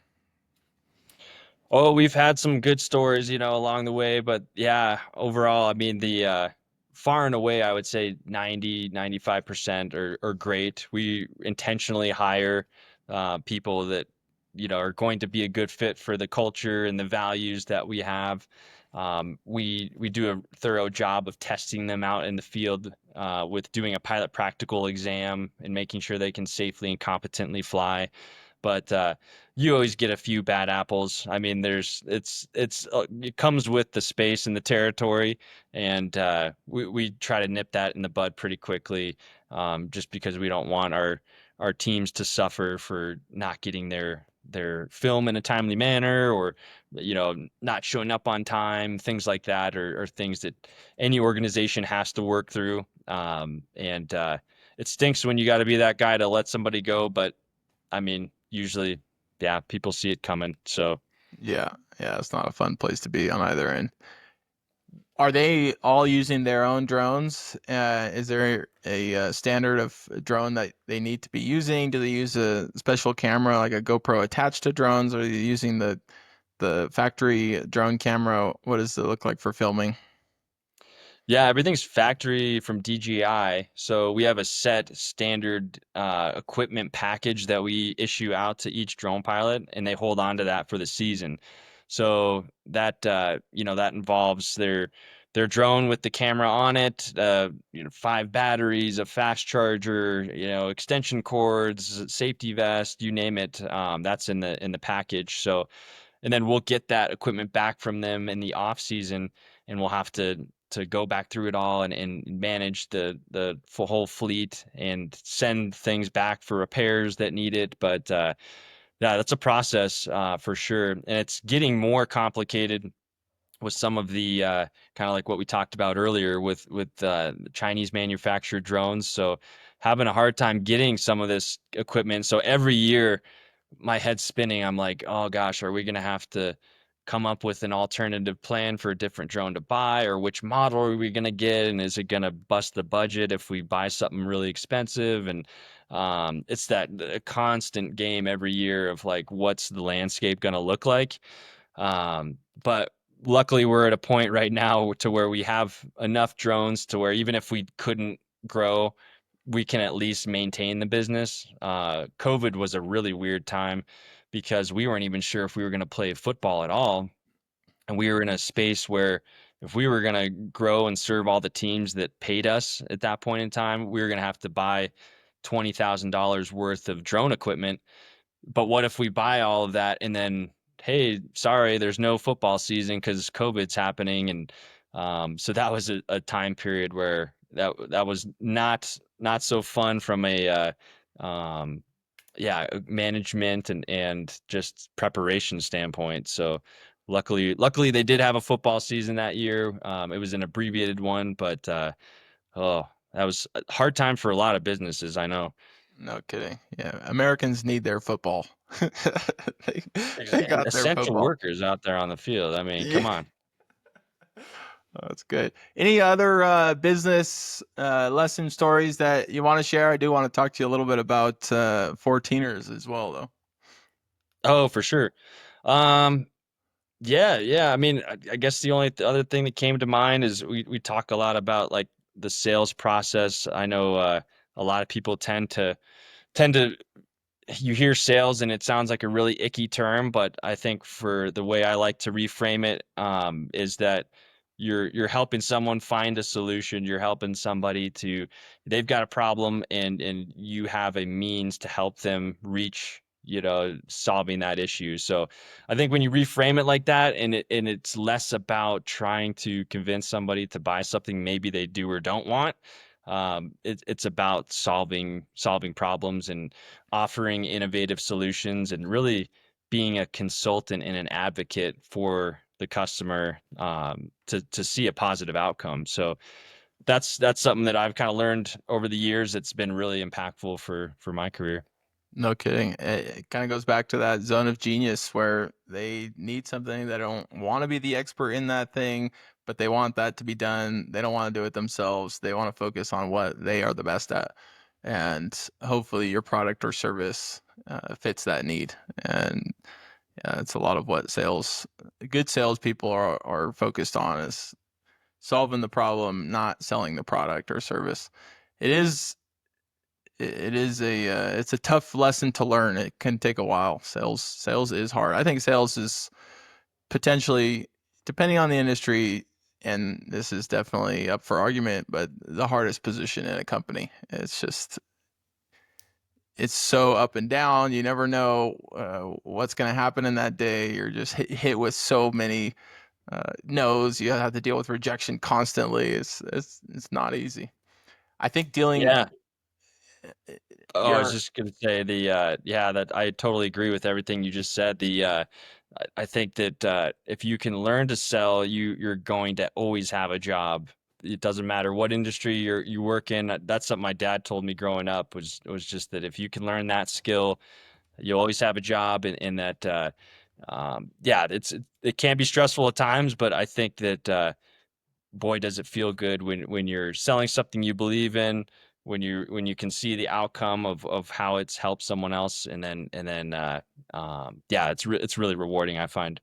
Oh, we've had some good stories, along the way, but yeah, overall, I mean, the far and away, I would say 90-95% are great. We intentionally hire people that, are going to be a good fit for the culture and the values that we have. We do a thorough job of testing them out in the field with doing a pilot practical exam and making sure they can safely and competently fly. But you always get a few bad apples. I mean, it comes with the space and the territory, and we try to nip that in the bud pretty quickly, just because we don't want our teams to suffer for not getting their film in a timely manner, or not showing up on time. Things like that are things that any organization has to work through. And it stinks when you got to be that guy to let somebody go, but I mean, usually, yeah, people see it coming. So, Yeah, yeah, it's not a fun place to be on either end. Are they all using their own drones? Is there a standard of drone that they need to be using? Do they use a special camera like a GoPro attached to drones? Or are they using the factory drone camera? What does it look like for filming? yeah, everything's factory from DJI. So we have a set standard equipment package that we issue out to each drone pilot, and they hold on to that for the season. So that that involves their drone with the camera on it, 5 batteries, a fast charger, extension cords, safety vest, you name it. That's in the package. So, and then we'll get that equipment back from them in the off season, and we'll have to go back through it all and manage the whole fleet and send things back for repairs that need it. But yeah, that's a process for sure, and it's getting more complicated with some of the kind of like what we talked about earlier with Chinese manufactured drones. So having a hard time getting some of this equipment. So every year my head's spinning. I'm like, oh gosh, are we going to have to come up with an alternative plan for a different drone to buy, or which model are we going to get? And is it going to bust the budget if we buy something really expensive? And it's that constant game every year of like, what's the landscape going to look like? But luckily, we're at a point right now to where we have enough drones to where even if we couldn't grow, we can at least maintain the business. COVID was a really weird time because we weren't even sure if we were going to play football at all. And we were in a space where if we were going to grow and serve all the teams that paid us at that point in time, we were going to have to buy $20,000 worth of drone equipment. But what if we buy all of that and then, hey, sorry, there's no football season because COVID's happening, and so that was a time period where that was not so fun from a management and just preparation standpoint. So luckily they did have a football season that year. It was an abbreviated one, but oh, that was a hard time for a lot of businesses, I know. No kidding. Yeah, Americans need their football. they, they And got their essential football. workers out there on the field. I mean, Yeah, come on. that's good. Any other business lesson stories that you want to share? I do want to talk to you a little bit about 14ers as well, though. Oh, for sure. Um, yeah. I mean, I guess the only other thing that came to mind is we talk a lot about like the sales process. I know a lot of people tend to you hear sales and it sounds like a really icky term, but I think for the way I like to reframe it, is that you're helping someone find a solution. You're helping somebody to, they've got a problem, and you have a means to help them reach, solving that issue. So I think when you reframe it like that, and it's less about trying to convince somebody to buy something maybe they do or don't want. It's about solving problems and offering innovative solutions, and really being a consultant and an advocate for the customer, to see a positive outcome. So that's something that I've kind of learned over the years. It's been really impactful for my career. No kidding. It kind of goes back to that zone of genius where they need something. They don't want to be the expert in that thing, but they want that to be done. They don't want to do it themselves. They want to focus on what they are the best at. And hopefully your product or service fits that need. And it's a lot of what good salespeople are focused on, is solving the problem, not selling the product or service. It is it's a tough lesson to learn. It can take a while. Sales is hard. I think sales is potentially, depending on the industry, and this is definitely up for argument, but the hardest position in a company. It's so up and down. You never know what's going to happen in that day. You're just hit with so many no's. You have to deal with rejection constantly. It's not easy. I think dealing Yeah. Oh, I was your just gonna say yeah, that I totally agree with everything you just said. I think that if you can learn to sell, you're going to always have a job. It doesn't matter what industry you work in. That's something my dad told me growing up, was just that if you can learn that skill, you'll always have a job. And that yeah, it can be stressful at times, but I think that boy, does it feel good when you're selling something you believe in, when you can see the outcome of how it's helped someone else, and then yeah, it's really rewarding, I find.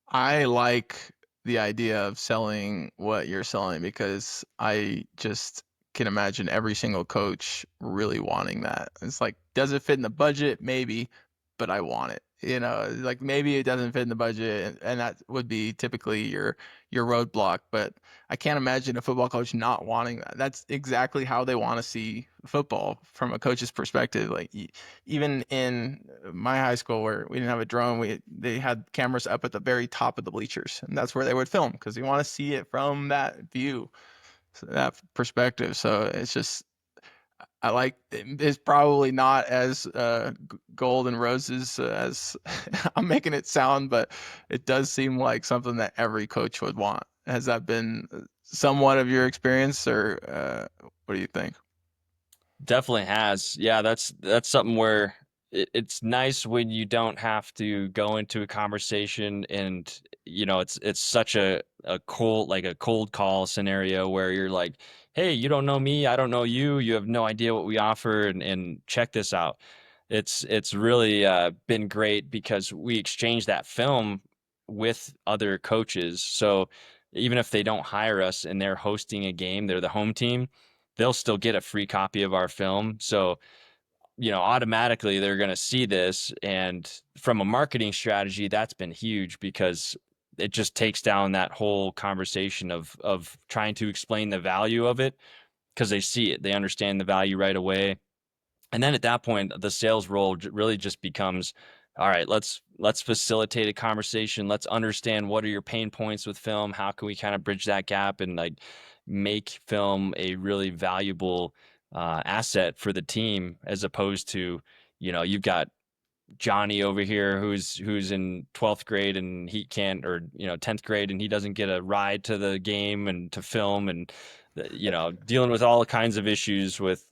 I like the idea of selling what you're selling because I just can imagine every single coach really wanting that. It's like, does it fit in the budget? Maybe, but I want it. Like maybe it doesn't fit in the budget, and that would be typically your roadblock. But I can't imagine a football coach not wanting that. That's exactly how they want to see football from a coach's perspective. Like even in my high school where we didn't have a drone, they had cameras up at the very top of the bleachers, and that's where they would film because you want to see it from that view, so that perspective. So it's just I like it's probably not as gold and roses as I'm making it sound, but it does seem like something that every coach would want. Has that been somewhat of your experience, or what do you think? Definitely has. Yeah, that's something where it's nice when you don't have to go into a conversation, and it's such a cold call scenario where you're like, "Hey, you don't know me, I don't know you. You have no idea what we offer, and check this out." It's really been great because we exchange that film with other coaches. So even if they don't hire us and they're hosting a game, they're the home team, they'll still get a free copy of our film. So, automatically they're going to see this. And from a marketing strategy, that's been huge because it just takes down that whole conversation of trying to explain the value of it, because they see it, they understand the value right away. And then at that point, the sales role really just becomes, all right, let's facilitate a conversation. Let's understand what are your pain points with film. How can we kind of bridge that gap and like make film a really valuable asset for the team, as opposed to, you've got Johnny over here who's in 12th grade and he can't, or 10th grade, and he doesn't get a ride to the game and to film, and dealing with all kinds of issues with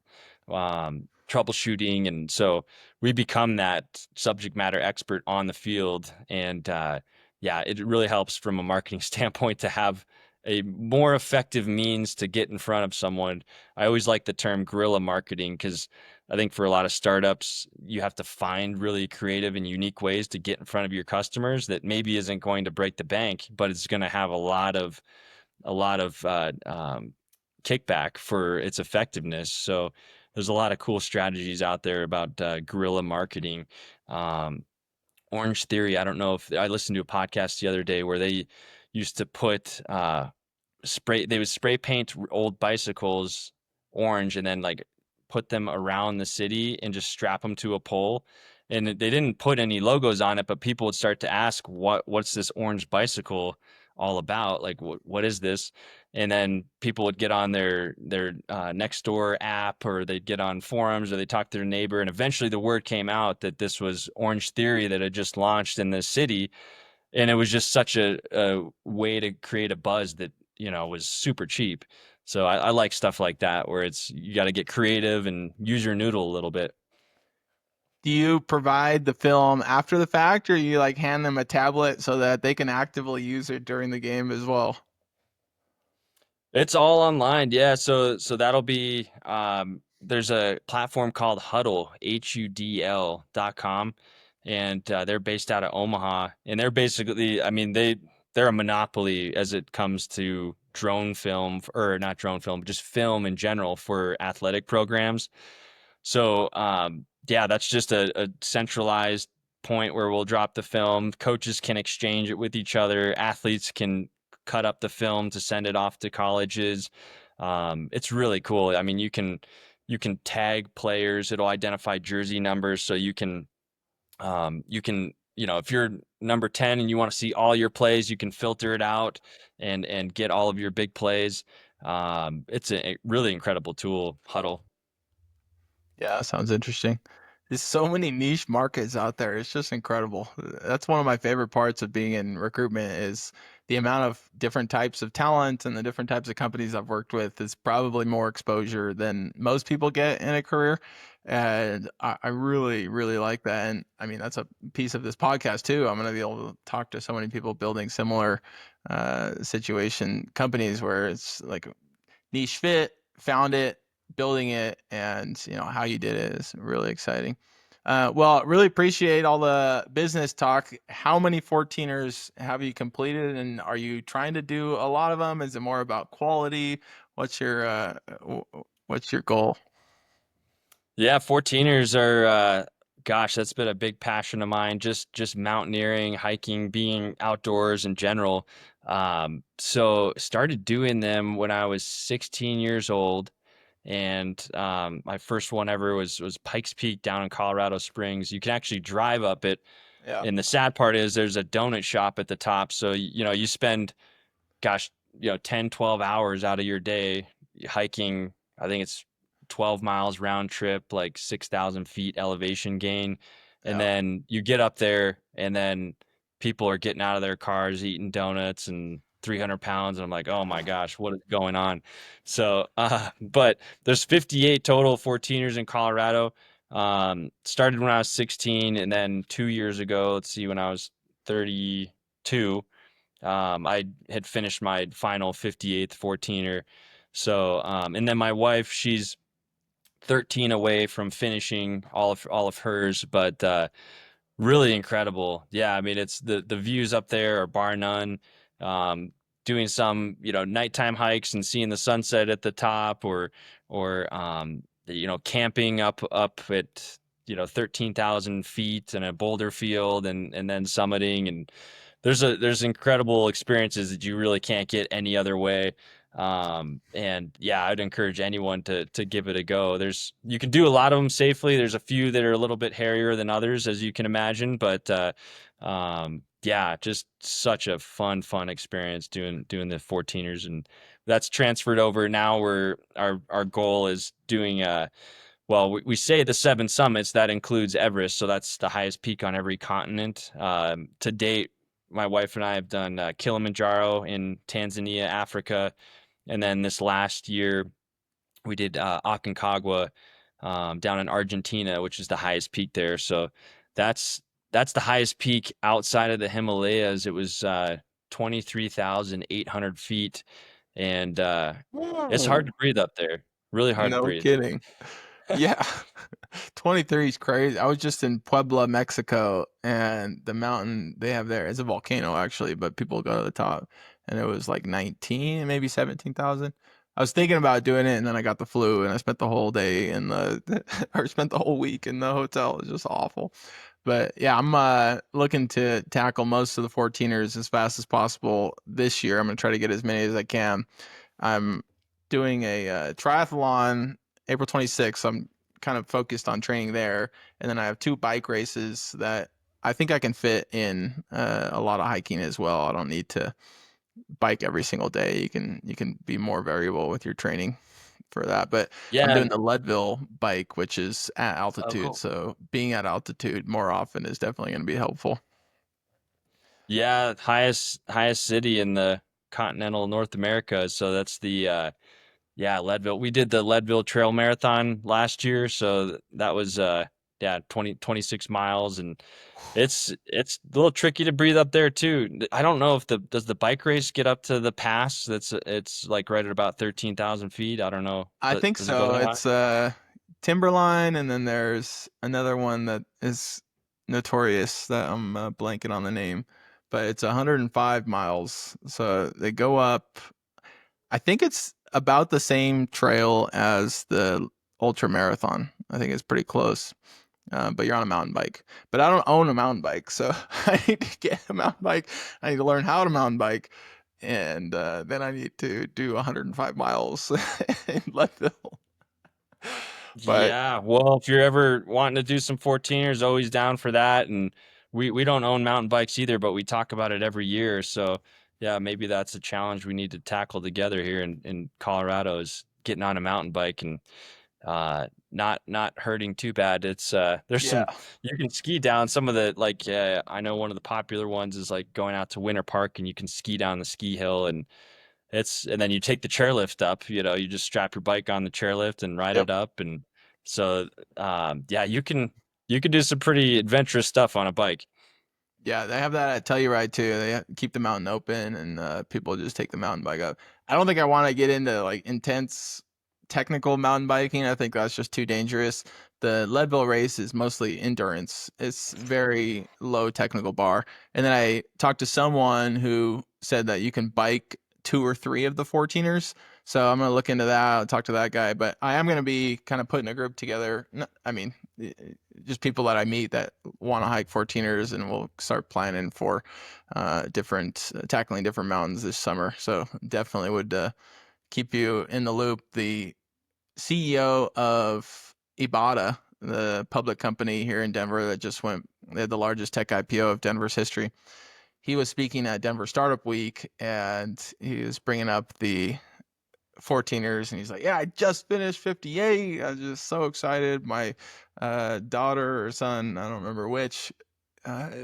troubleshooting. And so we become that subject matter expert on the field. And yeah, it really helps from a marketing standpoint to have a more effective means to get in front of someone. I always like the term guerrilla marketing, because I think for a lot of startups, you have to find really creative and unique ways to get in front of your customers that maybe isn't going to break the bank, but it's going to have a lot of kickback for its effectiveness. So there's a lot of cool strategies out there about guerrilla marketing. Um, Orange Theory, I don't know if I listened to a podcast the other day where they used to put they would spray paint old bicycles orange and then like put them around the city and just strap them to a pole. And they didn't put any logos on it, but people would start to ask, what's this orange bicycle all about? Like, what is this? And then people would get on their next door app, or they'd get on forums, or they talk to their neighbor. And eventually the word came out that this was Orange Theory that had just launched in the city. And it was just such a way to create a buzz that, was super cheap. So I like stuff like that where you got to get creative and use your noodle a little bit. Do you provide the film after the fact, or you like hand them a tablet so that they can actively use it during the game as well? It's all online. Yeah. So that'll be, there's a platform called Huddle, HUDL.com. And they're based out of Omaha. And they're basically, I mean, they're a monopoly as it comes to drone film, or not drone film, but just film in general for athletic programs. So, yeah, that's just a centralized point where we'll drop the film. Coaches can exchange it with each other. Athletes can cut up the film to send it off to colleges. It's really cool. I mean, you can tag players. It'll identify jersey numbers, so you can if you're number 10 and you want to see all your plays, you can filter it out and get all of your big plays. It's a really incredible tool, Huddle. Yeah, sounds interesting. There's so many niche markets out there. It's just incredible. That's one of my favorite parts of being in recruitment is the amount of different types of talent and the different types of companies I've worked with is probably more exposure than most people get in a career. And I really, really like that. And I mean, that's a piece of this podcast too. I'm going to be able to talk to so many people building similar situation companies where it's like niche fit, found it, building it, and how you did it is really exciting. Well, really appreciate all the business talk. How many 14ers have you completed, and are you trying to do a lot of them? Is it more about quality? What's your goal? Yeah, 14ers are gosh, that's been a big passion of mine, just mountaineering, hiking, being outdoors in general. So started doing them when I was 16 years old, and my first one ever was Pikes Peak down in Colorado Springs. You can actually drive up it, Yeah. and the sad part is there's a donut shop at the top. So you spend, gosh, 10, 12 hours out of your day hiking. I think it's 12 miles round trip, like 6,000 feet elevation gain. And Yeah. then you get up there, and then people are getting out of their cars, eating donuts and 300 pounds. And I'm like, oh my gosh, what is going on? So, but there's 58 total 14ers in Colorado. Started when I was 16, and then 2 years ago, let's see, when I was 32, I had finished my final 58th 14er. So, and then my wife, she's 13 away from finishing all of hers, but really incredible. Yeah, I mean, it's the views up there are bar none. Doing some, nighttime hikes and seeing the sunset at the top, or camping up at 13,000 feet in a boulder field, and then summiting, and there's incredible experiences that you really can't get any other way. And yeah, I'd encourage anyone to give it a go. You can do a lot of them safely. There's a few that are a little bit hairier than others, as you can imagine, but yeah, just such a fun experience doing the 14ers, and that's transferred over now. Where our goal is doing well, we say the 7 summits. That includes Everest, so that's the highest peak on every continent. To date, my wife and I have done Kilimanjaro in Tanzania, Africa, and then this last year we did Aconcagua down in Argentina, which is the highest peak there. So that's that's the highest peak outside of the Himalayas. It was 23,800 feet, and it's hard Whoa. to breathe up there. Really hard to No breathe. kidding. Yeah. 23 is crazy. I was just in Puebla, Mexico, and the mountain they have there is a volcano actually, but people go to the top, and it was like 19, maybe 17,000. I was thinking about doing it, and then I got the flu, and I spent the whole day in the, or spent the whole week in the hotel. It was just awful. But yeah, I'm looking to tackle most of the 14ers as fast as possible this year. I'm gonna try to get as many as I can. I'm doing a triathlon April 26th. I'm kind of focused on training there, and then I have two bike races that I think I can fit in a lot of hiking as well. I don't need to bike every single day. You can be more variable with your training for that. But I'm Yeah. doing the Leadville bike, which is at Oh, altitude. cool. So being at altitude more often is definitely going to be helpful. Yeah, highest city in the continental North America. So that's the yeah, Leadville. We did the Leadville Trail Marathon last year, so that was yeah, 26 miles, and it's a little tricky to breathe up there too. I don't know if the does the bike race get up to the pass? That's it's like right at about 13,000 feet. I don't know. I think Does it go so. that high? It's Timberline, and then there's another one that is notorious that I'm blanking on the name, but it's 105 miles. So they go up. I think it's about the same trail as the ultra marathon. I think it's pretty close. But you're on a mountain bike. But I don't own a mountain bike, so I need to get a mountain bike. I need to learn how to mountain bike, and then I need to do 105 miles in Leadville. But Yeah, well, if you're ever wanting to do some 14ers, always down for that. And we don't own mountain bikes either, but we talk about it every year. So yeah, maybe that's a challenge we need to tackle together here in Colorado is getting on a mountain bike and not hurting too bad. It's there's yeah, some you can ski down some of the like I know one of the popular ones is like going out to Winter Park and you can ski down the ski hill and then you take the chairlift up, you just strap your bike on the chairlift and ride yep. it up. And so, yeah, you can do some pretty adventurous stuff on a bike. Yeah, they have that at Telluride too. Keep the mountain open, and people just take the mountain bike up. I don't think I want to get into like intense technical mountain biking. I think that's just too dangerous. The Leadville race is mostly endurance. It's very low technical bar. And then I talked to someone who said that you can bike two or three of the 14ers. So I'm gonna look into that. I'll talk to that guy. But I am gonna be kind of putting a group together. I mean, just people that I meet that want to hike 14ers, and we'll start planning for different tackling different mountains this summer. So definitely would keep you in the loop. The CEO of Ibotta, the public company here in Denver that just went, they had the largest tech IPO of Denver's history. He was speaking at Denver Startup Week, and he was bringing up the 14ers, and he's like, yeah, I just finished 58. I was just so excited. My daughter or son, I don't remember which,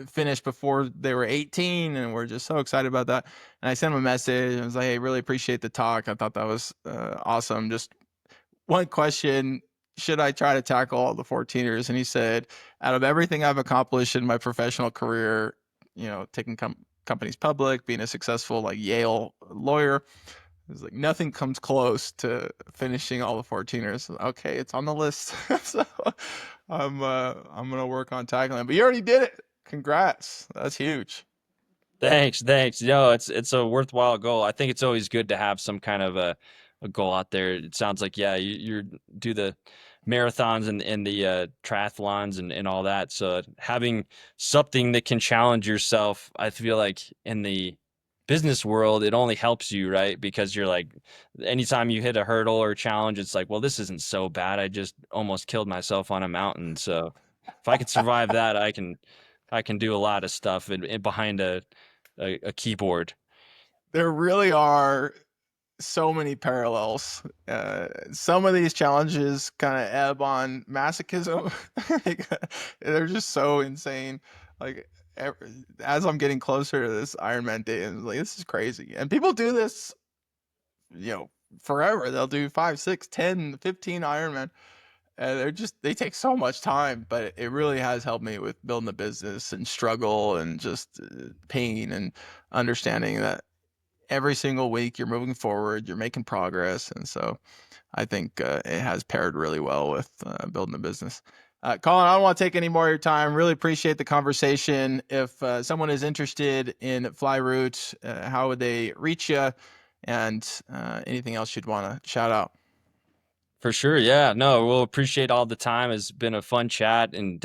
finished before they were 18, and we're just so excited about that. And I sent him a message. I was like, hey, really appreciate the talk. I thought that was awesome. Just one question: should I try to tackle all the 14ers? And he said, out of everything I've accomplished in my professional career, taking companies public, being a successful like Yale lawyer, it's like nothing comes close to finishing all the 14ers. Okay, it's on the list. So I'm gonna work on tackling it. But you already did it. Congrats. That's huge. Thanks. It's a worthwhile goal. I think it's always good to have some kind of a goal out there. It sounds like yeah, you do the marathons and the triathlons and all that. So having something that can challenge yourself, I feel like in the business world, it only helps you, right? Because you're like, anytime you hit a hurdle or a challenge, it's like, well, this isn't so bad. I just almost killed myself on a mountain. So if I could survive that, I can do a lot of stuff behind a keyboard. There really are so many parallels. Some of these challenges kind of ebb on masochism. Like, they're just so insane. Like as I'm getting closer to this Ironman day, I'm like, this is crazy. And people do this, forever. They'll do 5, 6, 10, 15 Ironman. And they take so much time, but it really has helped me with building the business and struggle and just pain and understanding that every single week you're moving forward, you're making progress. And so I think it has paired really well with building a business. Collin, I don't want to take any more of your time. Really appreciate the conversation. If someone is interested in FlyRoute, how would they reach you? And anything else you'd want to shout out? For sure. Yeah. No, we'll appreciate all the time. It's been a fun chat. And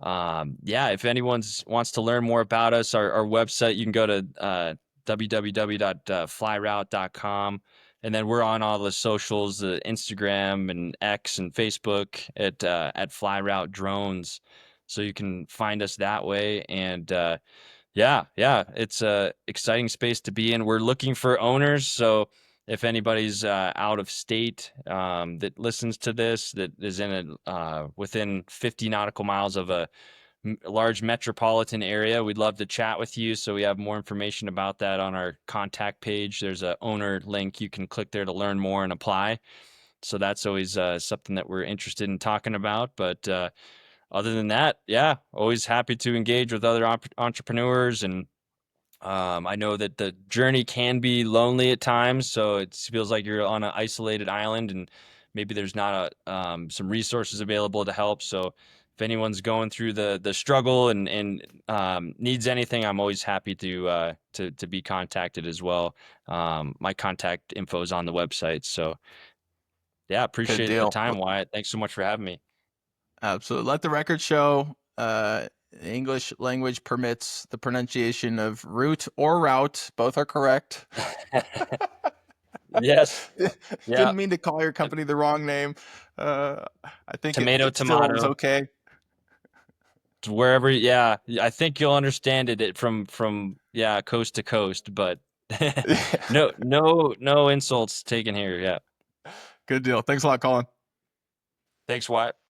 Yeah, if anyone wants to learn more about us, our website, you can go to www.flyroute.com. And then we're on all the socials, Instagram and X and Facebook at FlyRoute Drones. So you can find us that way. And yeah, it's a exciting space to be in. We're looking for owners, so if anybody's out of state that listens to this, that is in within 50 nautical miles of a large metropolitan area, we'd love to chat with you. So we have more information about that on our contact page. There's a owner link. You can click there to learn more and apply. So that's always something that we're interested in talking about. But other than that, yeah, always happy to engage with other entrepreneurs. And I know that the journey can be lonely at times, so it feels like you're on an isolated island, and maybe there's not some resources available to help. So if anyone's going through the struggle and needs anything, I'm always happy to be contacted as well. My contact info is on the website. So yeah, Good appreciate the deal. time, Wyatt. Thanks so much for having me. Absolutely. Let the record show. English language permits the pronunciation of route or route. Both are correct. Yes. Yeah. Didn't mean to call your company the wrong name. I think Tomato, it still was tomato. okay. Wherever, yeah, I think you'll understand it from yeah, coast to coast, but no insults taken here. Yeah. Good deal. Thanks a lot, Colin. Thanks, Wyatt.